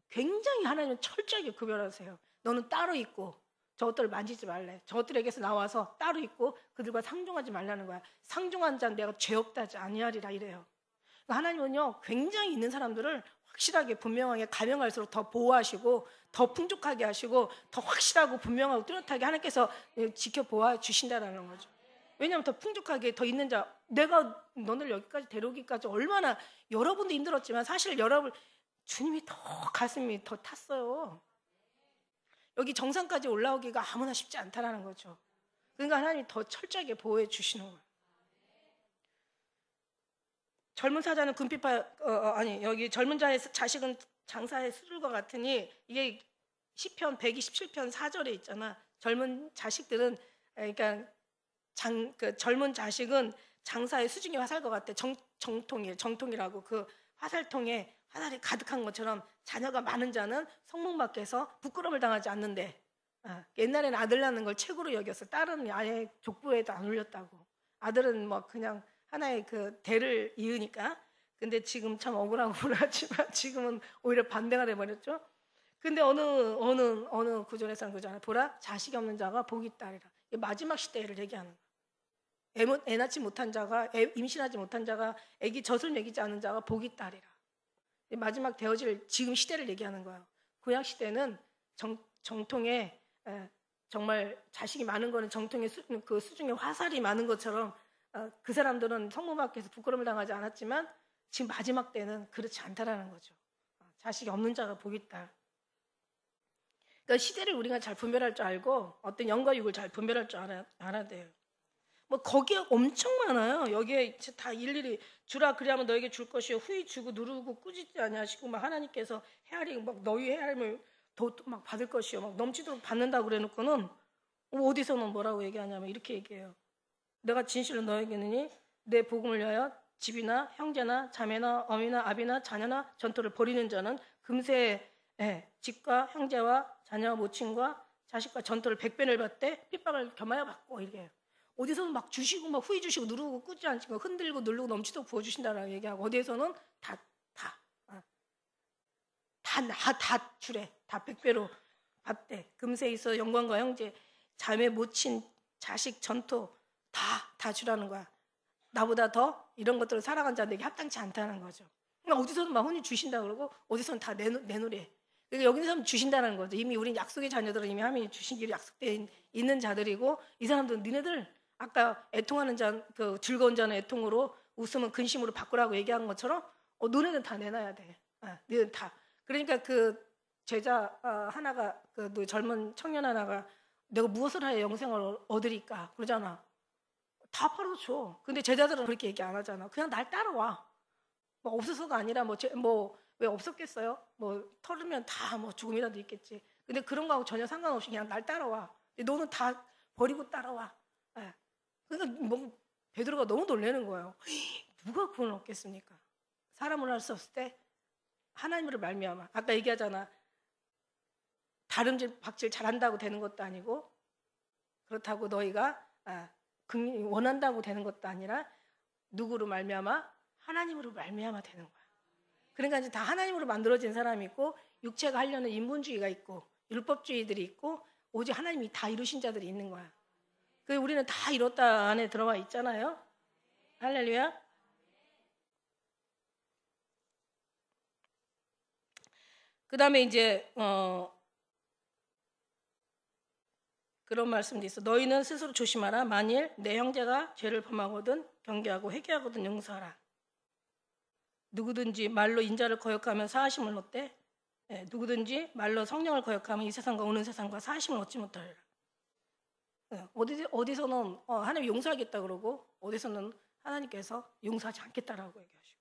굉장히 하나님은 철저하게 구별하세요. 너는 따로 있고 저것들을 만지지 말래. 저것들에게서 나와서 따로 있고 그들과 상종하지 말라는 거야. 상종한 자는 내가 죄 없다 하지 아니하리라 이래요. 하나님은요 굉장히 있는 사람들을 확실하게 분명하게 가명할수록 더 보호하시고 더 풍족하게 하시고 더 확실하고 분명하고 뚜렷하게 하나님께서 지켜보아 주신다는 거죠. 왜냐하면 더 풍족하게 더 있는 자 내가 너를 여기까지 데려오기까지 얼마나 여러분도 힘들었지만 사실 여러분 주님이 더 가슴이 더 탔어요. 여기 정상까지 올라오기가 아무나 쉽지 않다라는 거죠. 그러니까 하나님이 더 철저하게 보호해 주시는 거예요. 젊은 사자는 여기 젊은 자의 자식은 장사의 수술과 같으니 이게 시편 127편 4절에 있잖아. 젊은 자식들은 그러니까 젊은 자식은 장사의 수중의 화살과 같아. 정통이라고 그 화살통에 화살이 가득한 것처럼 자녀가 많은 자는 성문 밖에서 부끄러움을 당하지 않는데 옛날에는 아들 낳는 걸 최고로 여겼어. 딸은 아예 족부에도 안 올렸다고. 아들은 뭐 그냥 하나의 그 대를 이으니까 근데 지금 참 억울하고 불안하지만 지금은 오히려 반대가 돼버렸죠. 근데 어느 구절에서는 그러잖아요. 보라, 자식이 없는 자가 복이 있다리라. 마지막 시대를 얘기하는 거예요. 애 낳지 못한 자가, 임신하지 못한 자가, 애기 젖을 먹이지 않은 자가 복이 있다리라. 마지막 되어질 지금 시대를 얘기하는 거예요. 구약 시대는 정통의 정말 자식이 많은 거는 정통의 그 수중에 화살이 많은 것처럼 그 사람들은 성문 밖에서 부끄러움을 당하지 않았지만 지금 마지막 때는 그렇지 않다라는 거죠. 자식이 없는 자가 복이 있다. 그러니까 시대를 우리가 잘 분별할 줄 알고 어떤 영과 육을 잘 분별할 줄 알아야 돼요. 뭐 거기에 엄청 많아요. 여기에 다 일일이 주라 그리하면 너에게 줄 것이요 후히 주고 누르고 꾸짖지 아니하시고 막 하나님께서 헤아리 막 너희 헤아림을 더 막 받을 것이요 막 넘치도록 받는다고 그래놓고는 어디서는 뭐라고 얘기하냐면 이렇게 얘기해요. 내가 진실로 너에게 이르니 내 복음을 위하여 집이나 형제나 자매나 어미나 아비나 자녀나 전토를 벌이는 자는 금세 집과 형제와 자녀와 모친과 자식과 전토를 100배를 받되 핍박을 겸하여 받고 이렇게 해요. 어디서는 막 주시고 막 후히 주시고 누르고 꾸짖지 않고 흔들고 누르고 넘치도록 부어주신다라고 얘기하고 어디에서는 다 주래. 다 100배로 받대. 금세 있어 영광과 형제, 자매, 모친, 자식, 전토 다 주라는 거야. 나보다 더 이런 것들을 살아간 자들에게 합당치 않다는 거죠. 그러니까 어디서는 막 흔히 주신다 그러고 어디서는 다 내놓으래. 그러니까 여기서는 주신다는 거죠. 이미 우린 약속의 자녀들은 이미 하나님이 주신 길이 약속되어 있는 자들이고 이 사람들은 니네들 아까 애통하는 자, 그 즐거운 자는 애통으로 웃음은 근심으로 바꾸라고 얘기한 것처럼 너네는 다 내놔야 돼. 너네는 다. 그러니까 그 제자 하나가 그 젊은 청년 하나가 내가 무엇을 하여 영생을 얻으리까 그러잖아. 다 바로 줘. 근데 제자들은 그렇게 얘기 안 하잖아. 그냥 날 따라와. 뭐 없어서가 아니라 뭐 왜 없었겠어요? 뭐 털으면 다 뭐 죽음이라도 있겠지. 근데 그런 거하고 전혀 상관없이 그냥 날 따라와. 너는 다 버리고 따라와. 그러니까 뭐 베드로가 너무 놀라는 거예요. 누가 구원을 얻겠습니까? 사람을 할 수 없을 때 하나님으로 말미암아. 아까 얘기하잖아. 다름질 박질 잘한다고 되는 것도 아니고 그렇다고 너희가 원한다고 되는 것도 아니라 누구로 말미암아? 하나님으로 말미암아 되는 거야. 그러니까 이제 다 하나님으로 만들어진 사람이 있고 육체가 하려는 인본주의가 있고 율법주의들이 있고 오직 하나님이 다 이루신 자들이 있는 거야. 그 우리는 다 이뤘다 안에 들어와 있잖아요. 할렐루야. 그 다음에 이제 그런 말씀도 있어. 너희는 스스로 조심하라. 만일 내 형제가 죄를 범하거든 경계하고 회개하거든 용서하라. 누구든지 말로 인자를 거역하면 사하심을 얻되 누구든지 말로 성령을 거역하면 이 세상과 오는 세상과 사하심을 얻지 못하리라. 어디서는 하나님 용서하겠다 그러고 어디서는 하나님께서 용서하지 않겠다라고 얘기하시고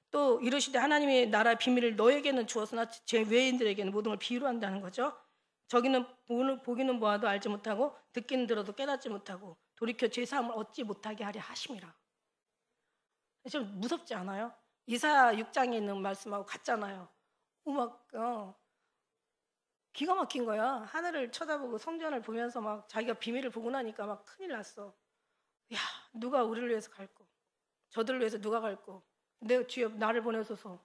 또 이르시되 하나님의 나라 비밀을 너에게는 주었으나 제 외인들에게는 모든 걸 비유로 한다는 거죠. 저기는 보기는 보아도 알지 못하고 듣기는 들어도 깨닫지 못하고 돌이켜 죄사함을 얻지 못하게 하려 하심이라. 좀 무섭지 않아요? 이사야 6장에 있는 말씀하고 같잖아요. 기가 막힌 거야. 하늘을 쳐다보고 성전을 보면서 막 자기가 비밀을 보고 나니까 막 큰일 났어. 야, 누가 우리를 위해서 갈고 저들을 위해서 누가 갈고 내 주여 나를 보내소서.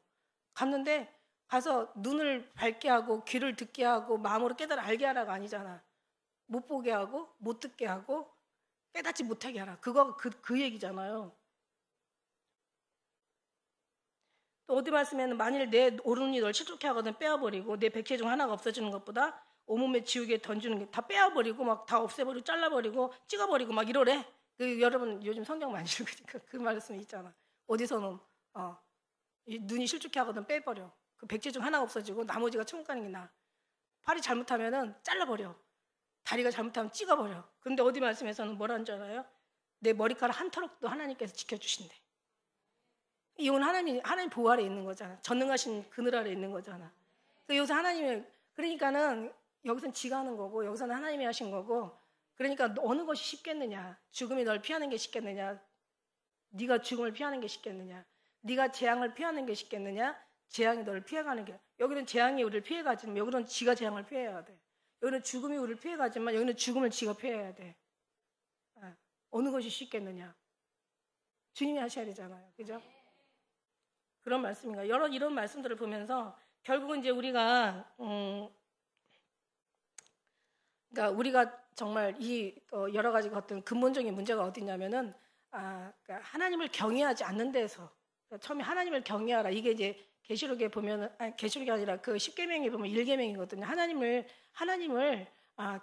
갔는데 가서 눈을 밝게 하고 귀를 듣게 하고 마음으로 깨달아 알게 하라가 아니잖아. 못 보게 하고 못 듣게 하고 깨닫지 못하게 하라. 그거 그 얘기잖아요. 또 어디 말씀에는 만일 내 오른이 널 실족해 하거든 빼어버리고 내 백해 중 하나가 없어지는 것보다 온몸에 지우개 던지는 게 다 빼어버리고 막 다 없애버리고 잘라버리고 찍어버리고 막 이러래. 여러분 요즘 성경 많이 읽으니까 그 말씀이 있잖아. 어디서는 눈이 실족해 하거든 빼버려. 그 백제 중 하나가 없어지고 나머지가 천국 가는 게 나아. 팔이 잘못하면은 잘라버려. 다리가 잘못하면 찍어버려. 그런데 어디 말씀에서는 뭐라는 줄 알아요? 내 머리카락 한 털럭도 하나님께서 지켜주신대. 이건 하나님 보호 아래 있는 거잖아. 전능하신 그늘 아래 있는 거잖아. 여기서 하나님이 그러니까는 여기서는 지가 하는 거고 여기서는 하나님이 하신 거고 그러니까 어느 것이 쉽겠느냐? 죽음이 널 피하는 게 쉽겠느냐? 네가 죽음을 피하는 게 쉽겠느냐? 네가 재앙을 피하는 게 쉽겠느냐? 재앙이 너를 피해가는 게 여기는 재앙이 우리를 피해가지만 여기는 지가 재앙을 피해야 돼. 여기는 죽음이 우리를 피해가지만 여기는 죽음을 지가 피해야 돼. 어느 것이 쉽겠느냐? 주님이 하셔야 되잖아요. 그죠? 그런 말씀인가? 여러 이런 말씀들을 보면서 결국은 이제 우리가 그러니까 우리가 정말 이 여러 가지 어떤 근본적인 문제가 어디냐면은 그러니까 하나님을 경외하지 않는 데서 그러니까 처음에 하나님을 경외하라 이게 이제 계시록에 보면은 계시록이 아니라 그 십계명에 보면 1계명이거든요. 하나님을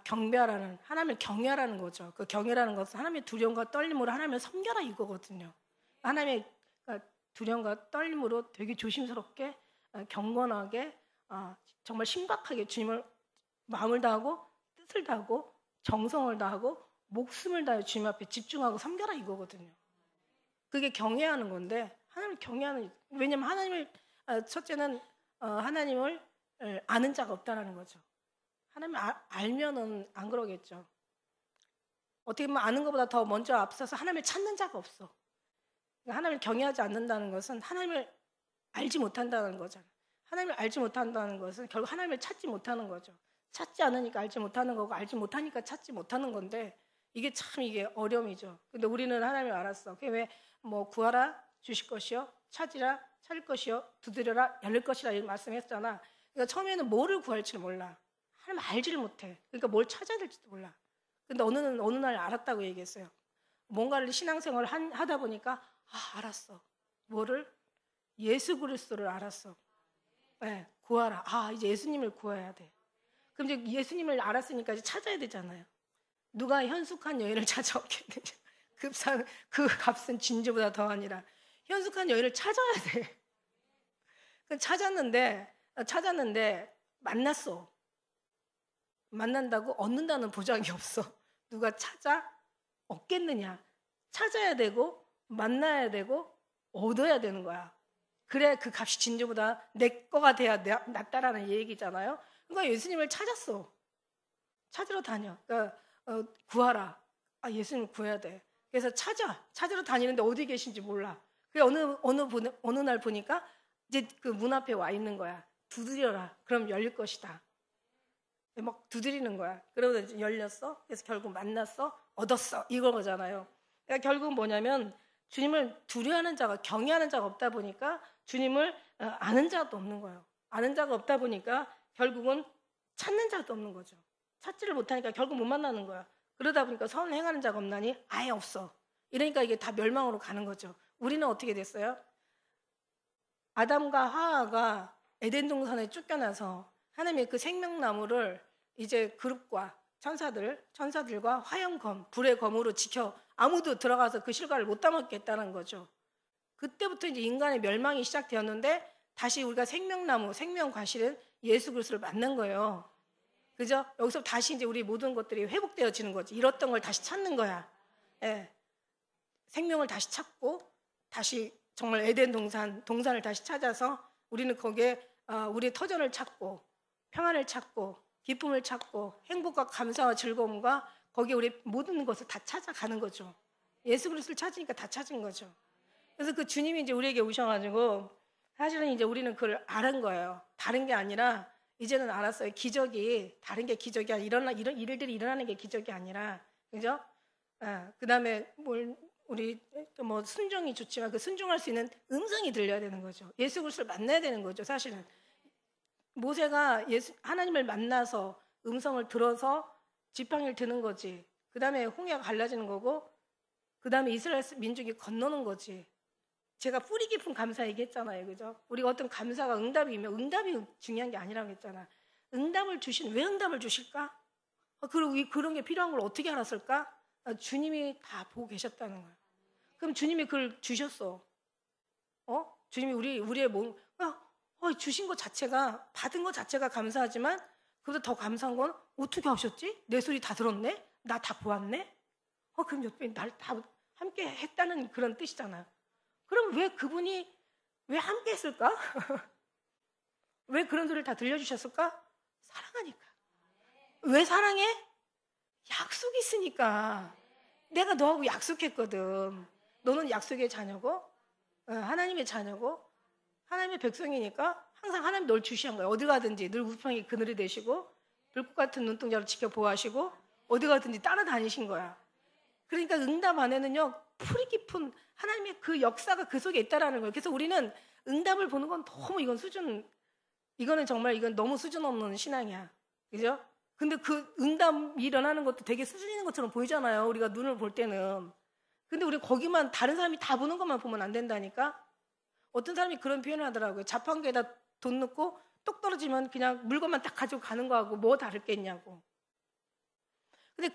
경배하라는 하나님을 경외하라는 거죠. 그 경외라는 것은 하나님의 두려움과 떨림으로 하나님을 섬겨라 이거거든요. 하나님의 두려움과 떨림으로 되게 조심스럽게 경건하게 정말 신박하게 주님을 마음을 다하고 뜻을 다하고 정성을 다하고 목숨을 다해 주님 앞에 집중하고 섬겨라 이거거든요. 그게 경외하는 건데 하나님을 경외하는 왜냐하면 하나님을 첫째는 하나님을 아는 자가 없다라는 거죠. 하나님 알면은 안 그러겠죠. 어떻게 보면 아는 것보다 더 먼저 앞서서 하나님을 찾는 자가 없어. 그러니까 하나님을 경외하지 않는다는 것은 하나님을 알지 못한다는 거잖아요. 하나님을 알지 못한다는 것은 결국 하나님을 찾지 못하는 거죠. 찾지 않으니까 알지 못하는 거고 알지 못하니까 찾지 못하는 건데 이게 참 이게 어려움이죠. 근데 우리는 하나님을 알았어. 그게 왜 뭐 구하라 주실 것이요 찾으라 찾을 것이요 두드려라 열릴 것이라 이런 말씀했잖아. 그러니까 처음에는 뭐를 구할지 몰라. 하나님 알지를 못해. 그러니까 뭘 찾아야 될지도 몰라. 근데 어느 날 알았다고 얘기했어요. 뭔가를 신앙생활을 하다 보니까 알았어. 뭐를? 예수 그리스도를 알았어. 네, 구하라. 이제 예수님을 구해야 돼. 그럼 이제 예수님을 알았으니까 이제 찾아야 되잖아요. 누가 현숙한 여인을 찾아오겠느냐. 그 값은 진주보다 더 아니라 현숙한 여인을 찾아야 돼. 찾았는데 만났어. 만난다고 얻는다는 보장이 없어. 누가 찾아 얻겠느냐. 찾아야 되고 만나야 되고 얻어야 되는 거야. 그래야 그 값이 진주보다 내 거가 돼야 낫다라는 얘기잖아요. 그러니까 예수님을 찾았어. 찾으러 다녀. 그러니까 구하라. 예수님을 구해야 돼. 그래서 찾으러 다니는데 어디 계신지 몰라. 그래 어느 날 보니까 이제 그 문 앞에 와 있는 거야. 두드려라. 그럼 열릴 것이다. 막 두드리는 거야. 그러고 이제 열렸어. 그래서 결국 만났어. 얻었어. 이거잖아요. 그러니까 결국은 뭐냐면 주님을 두려워하는 자가 경외하는 자가 없다 보니까 주님을 아는 자도 없는 거예요. 아는 자가 없다 보니까 결국은 찾는 자도 없는 거죠. 찾지를 못하니까 결국 못 만나는 거야. 그러다 보니까 선을 행하는 자가 없나니 아예 없어. 이러니까 이게 다 멸망으로 가는 거죠. 우리는 어떻게 됐어요? 아담과 하와가 에덴 동산에 쫓겨나서 하나님의 그 생명나무를 이제 그룹과 천사들과 화염검, 불의 검으로 지켜 아무도 들어가서 그 실과를 못 따먹겠다는 거죠. 그때부터 이제 인간의 멸망이 시작되었는데 다시 우리가 생명나무, 생명과실은 예수 그리스도를 만난 거예요. 그죠? 여기서 다시 이제 우리 모든 것들이 회복되어지는 거지. 잃었던 걸 다시 찾는 거야. 예. 생명을 다시 찾고 다시 정말 에덴 동산을 다시 찾아서 우리는 거기에 우리의 터전을 찾고 평안을 찾고 기쁨을 찾고 행복과 감사와 즐거움과 거기에 우리 모든 것을 다 찾아가는 거죠. 예수 그리스도를 찾으니까 다 찾은 거죠. 그래서 그 주님이 이제 우리에게 오셔가지고 사실은 이제 우리는 그걸 알은 거예요. 다른 게 아니라 이제는 알았어요. 다른 게 기적이 아니라 이런 일들이 일어나는 게 기적이 아니라, 그죠? 그 다음에 우리 뭐 순종이 좋지만 그 순종할 수 있는 음성이 들려야 되는 거죠. 예수 그리스도를 만나야 되는 거죠. 사실은 모세가 하나님을 만나서 음성을 들어서 지팡이를 드는 거지. 그 다음에 홍해가 갈라지는 거고, 그 다음에 이스라엘 민족이 건너는 거지. 제가 뿌리 깊은 감사 얘기했잖아요. 그죠? 우리가 어떤 감사가 응답이면 응답이 중요한 게 아니라고 했잖아. 왜 응답을 주실까? 그리고 그런 게 필요한 걸 어떻게 알았을까? 주님이 다 보고 계셨다는 거야. 그럼 주님이 그걸 주셨어. 주님이 우리의 몸, 주신 것 자체가, 받은 것 자체가 감사하지만, 그보다 더 감사한 건 어떻게 하셨지? 내 소리 다 들었네? 나 다 보았네? 그럼 옆에 날 다 함께 했다는 그런 뜻이잖아요. 그럼 왜 그분이 왜 함께 했을까? 왜 그런 소리를 다 들려주셨을까? 사랑하니까. 왜 사랑해? 약속이 있으니까. 내가 너하고 약속했거든. 너는 약속의 자녀고 하나님의 자녀고 하나님의 백성이니까 항상 하나님 널 주시한 거야. 어디 가든지 늘 우편이 그늘이 되시고 불꽃 같은 눈동자로 지켜보호하시고 어디 가든지 따라다니신 거야. 그러니까 응답 안에는요 풀이 깊은 하나님의 그 역사가 그 속에 있다라는 거예요. 그래서 우리는 응답을 보는 건 너무 이거는 정말 이건 너무 수준 없는 신앙이야. 그죠? 근데 그 응답이 일어나는 것도 되게 수준 있는 것처럼 보이잖아요. 우리가 눈을 볼 때는. 근데 우리 거기만 다른 사람이 다 보는 것만 보면 안 된다니까? 어떤 사람이 그런 표현을 하더라고요. 자판기에다 돈 넣고 똑 떨어지면 그냥 물건만 딱 가지고 가는 거하고 뭐 다를겠냐고. 근데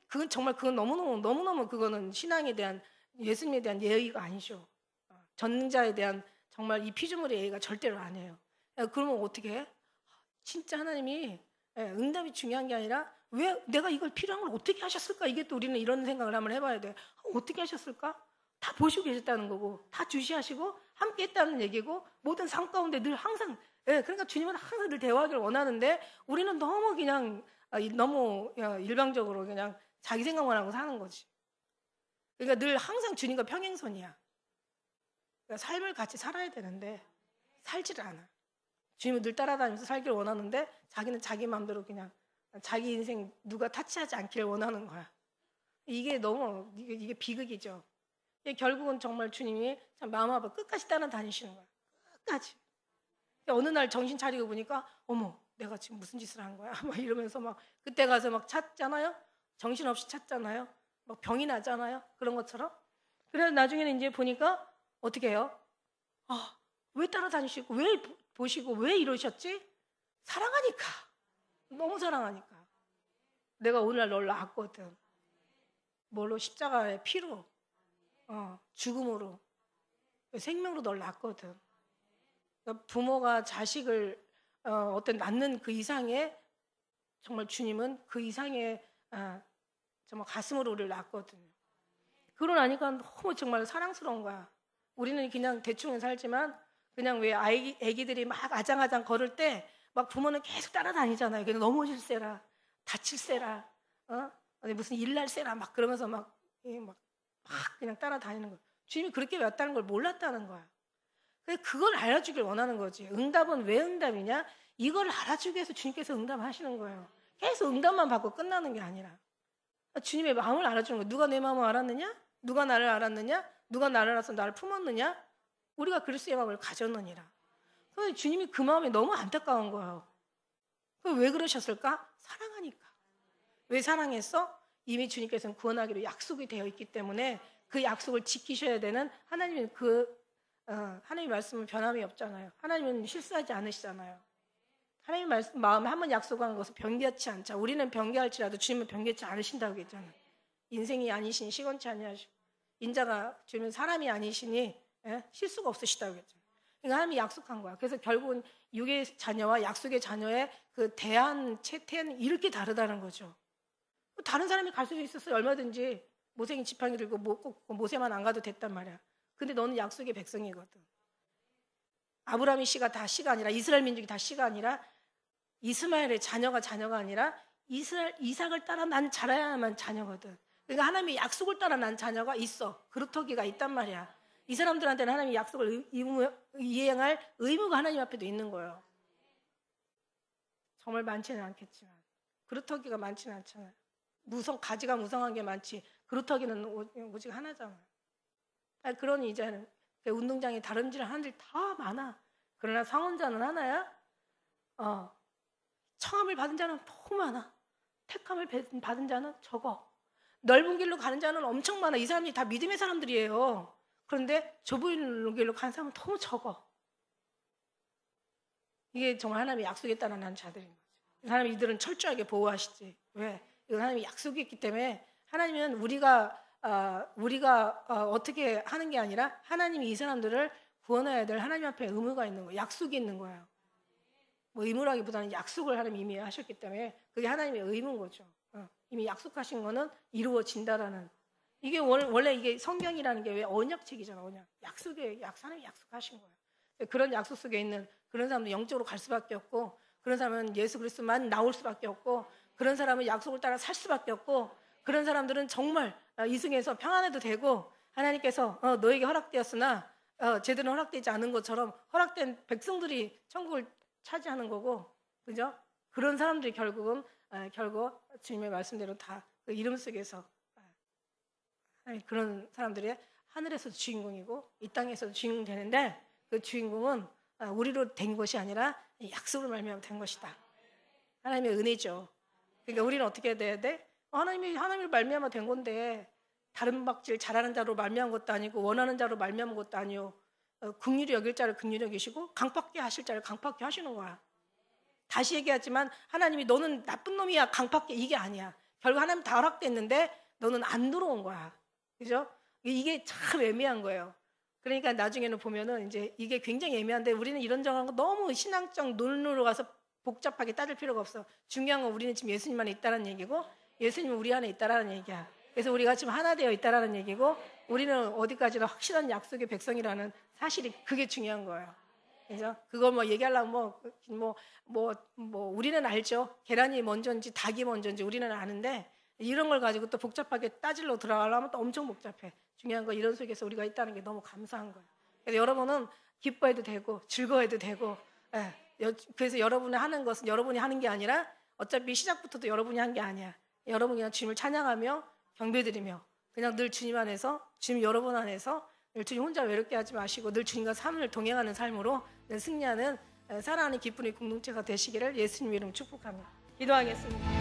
그건 정말 너무너무 그거는 신앙에 대한, 예수님에 대한 예의가 아니죠. 전능자에 대한 정말 이 피조물의 예의가 절대로 아니에요. 그러면 어떻게 해? 진짜 하나님이 응답이 중요한 게 아니라 왜 내가 이걸 필요한 걸 어떻게 하셨을까? 이게 또 우리는 이런 생각을 한번 해봐야 돼. 어떻게 하셨을까? 다 보시고 계셨다는 거고, 다 주시하시고 함께 했다는 얘기고, 모든 삶 가운데 늘 항상, 그러니까 주님은 항상 늘 대화하기를 원하는데 우리는 너무 그냥 너무 일방적으로 그냥 자기 생각만 하고 사는 거지. 그러니까 늘 항상 주님과 평행선이야. 그러니까 삶을 같이 살아야 되는데 살지를 않아. 주님은 늘 따라다니면서 살기를 원하는데 자기는 자기 마음대로 그냥 자기 인생 누가 타치하지 않기를 원하는 거야. 이게 비극이죠. 결국은 정말 주님이 참 마음 아파 끝까지 따라다니시는 거야. 끝까지. 어느 날 정신 차리고 보니까 어머 내가 지금 무슨 짓을 한 거야? 막 이러면서 막 그때 가서 막 찾잖아요. 정신없이 찾잖아요. 막 병이 나잖아요. 그런 것처럼. 그래서 나중에는 이제 보니까 어떻게 해요? 왜 따라다니시고 왜 보시고 왜 이러셨지? 사랑하니까. 너무 사랑하니까. 내가 오늘날 널 낳았거든. 뭘로? 십자가의 피로, 죽음으로, 생명으로 널 낳았거든. 그러니까 부모가 자식을 어떤 낳는 그 이상의, 정말 주님은 그 이상의 정말 가슴으로 우리를 낳았거든요. 그러고 나니까 너무 정말 사랑스러운 거야. 우리는 그냥 대충 살지만 그냥 왜 애기들이 막 아장아장 걸을 때 막 부모는 계속 따라다니잖아요. 그냥 넘어질세라, 다칠세라, 무슨 일날세라 막 그러면서 막 그냥 따라다니는 거야. 주님이 그렇게 왔다는 걸 몰랐다는 거야. 그걸 알아주길 원하는 거지. 응답은 왜 응답이냐? 이걸 알아주기 위해서 주님께서 응답하시는 거예요. 계속 응답만 받고 끝나는 게 아니라 주님의 마음을 알아주는 거예요. 누가 내 마음을 알았느냐? 누가 나를 알았느냐? 누가 나를 알아서 나를 품었느냐? 우리가 그리스도의 마음을 가졌느니라. 그런데 주님이 그 마음이 너무 안타까운 거예요. 왜 그러셨을까? 사랑하니까. 왜 사랑했어? 이미 주님께서는 구원하기로 약속이 되어 있기 때문에 그 약속을 지키셔야 되는 하나님은 하나님의 말씀은 변함이 없잖아요. 하나님은 실수하지 않으시잖아요. 하나님의 마음에 한 번 약속한 것을 변개치 않자. 우리는 변개할지라도 주님은 변개치 않으신다고 했잖아요. 인생이 아니시니 시건치 아니하시고 인자가 주님은 사람이 아니시니 실수가 없으시다고 했잖아요. 그러니까 하나님이 약속한 거야. 그래서 결국은 육의 자녀와 약속의 자녀의 그 채태는 이렇게 다르다는 거죠. 다른 사람이 갈 수 있었어요. 얼마든지 모세는 지팡이 들고 꼭 모세만 안 가도 됐단 말이야. 근데 너는 약속의 백성이거든. 아브라함의 씨가 다 씨가 아니라 이스라엘 민족이 다 씨가 아니라 이스마엘의 자녀가 아니라 이삭을 따라 난 자라야만 자녀거든. 그러니까 하나님의 약속을 따라 난 자녀가 있어. 그루터기가 있단 말이야. 이 사람들한테는 하나님의 약속을 이행할 의무가 하나님 앞에도 있는 거예요. 정말 많지는 않겠지만 그루터기가 많지는 않잖아요. 가지가 무성한 게 많지 그루터기는 오직 하나잖아요. 그런 이제는 운동장에 다름질 하는 일 다 많아. 그러나 상원자는 하나야. 청함을 받은 자는 너무 많아. 택함을 받은 자는 적어. 넓은 길로 가는 자는 엄청 많아. 이 사람들이 다 믿음의 사람들이에요. 그런데 좁은 길로 가는 사람은 너무 적어. 이게 정말 하나님의 약속에 따라 난 자들인 거죠. 하나님 이들은 철저하게 보호하시지. 왜? 이건 하나님의 약속이 있기 때문에 하나님은 우리가 어떻게 하는 게 아니라 하나님이 이 사람들을 구원해야 될 하나님 앞에 의무가 있는 거예요. 약속이 있는 거예요. 뭐 의무라기보다는 약속을 하나님이 이미 하셨기 때문에 그게 하나님의 의무인 거죠. 이미 약속하신 거는 이루어진다라는. 이게 원래 이게 성경이라는 게 왜 언약책이잖아. 언약. 하나님이 약속하신 거예요. 그런 약속 속에 있는 그런 사람도 영적으로 갈 수밖에 없고 그런 사람은 예수 그리스도만 나올 수밖에 없고 그런 사람은 약속을 따라 살 수밖에 없고 그런 사람들은 정말 이승에서 평안해도 되고 하나님께서 너에게 허락되었으나 제대로 허락되지 않은 것처럼 허락된 백성들이 천국을 차지하는 거고, 그죠? 그런 사람들이 결국 주님의 말씀대로 다 그 이름 속에서 그런 사람들이 하늘에서도 주인공이고 이 땅에서도 주인공 되는데 그 주인공은 우리로 된 것이 아니라 약속으로 말미암아 된 것이다. 하나님의 은혜죠. 그러니까 우리는 어떻게 돼야 돼? 하나님을 말미암아 된 건데 다른 박질 잘하는 자로 말미암은 것도 아니고 원하는 자로 말미암은 것도 아니요. 긍휼히 여길 자를 긍휼히 여기시고 강팍게 하실 자를 강팍게 하시는 거야. 다시 얘기하지만 하나님이 너는 나쁜 놈이야 강팍게 이게 아니야. 결국 하나님 다 허락됐는데 너는 안 들어온 거야. 그죠? 이게 참 애매한 거예요. 그러니까 나중에는 보면은 이제 이게 굉장히 애매한데 우리는 이런저런 거 너무 신앙적 논리로 가서 복잡하게 따질 필요가 없어. 중요한 건 우리는 지금 예수님 안에 있다는 얘기고 예수님은 우리 안에 있다라는 얘기야. 그래서 우리가 지금 하나 되어 있다라는 얘기고 우리는 어디까지나 확실한 약속의 백성이라는 사실이 그게 중요한 거예요. 그래서 그걸 뭐 얘기하려면 우리는 알죠. 계란이 먼저인지 닭이 먼저인지 우리는 아는데 이런 걸 가지고 또 복잡하게 따질러 들어가려면 또 엄청 복잡해. 중요한 건 이런 속에서 우리가 있다는 게 너무 감사한 거예요. 그래서 여러분은 기뻐해도 되고 즐거워해도 되고 그래서 여러분이 하는 것은 여러분이 하는 게 아니라 어차피 시작부터도 여러분이 한 게 아니야. 여러분 그냥 주님을 찬양하며 경배드리며 그냥 늘 주님 안에서 주님 여러분 안에서 늘 주님 혼자 외롭게 하지 마시고 늘 주님과 삶을 동행하는 삶으로 늘 승리하는 사랑하는 기쁨의 공동체가 되시기를 예수님 이름 축복합니다. 기도하겠습니다.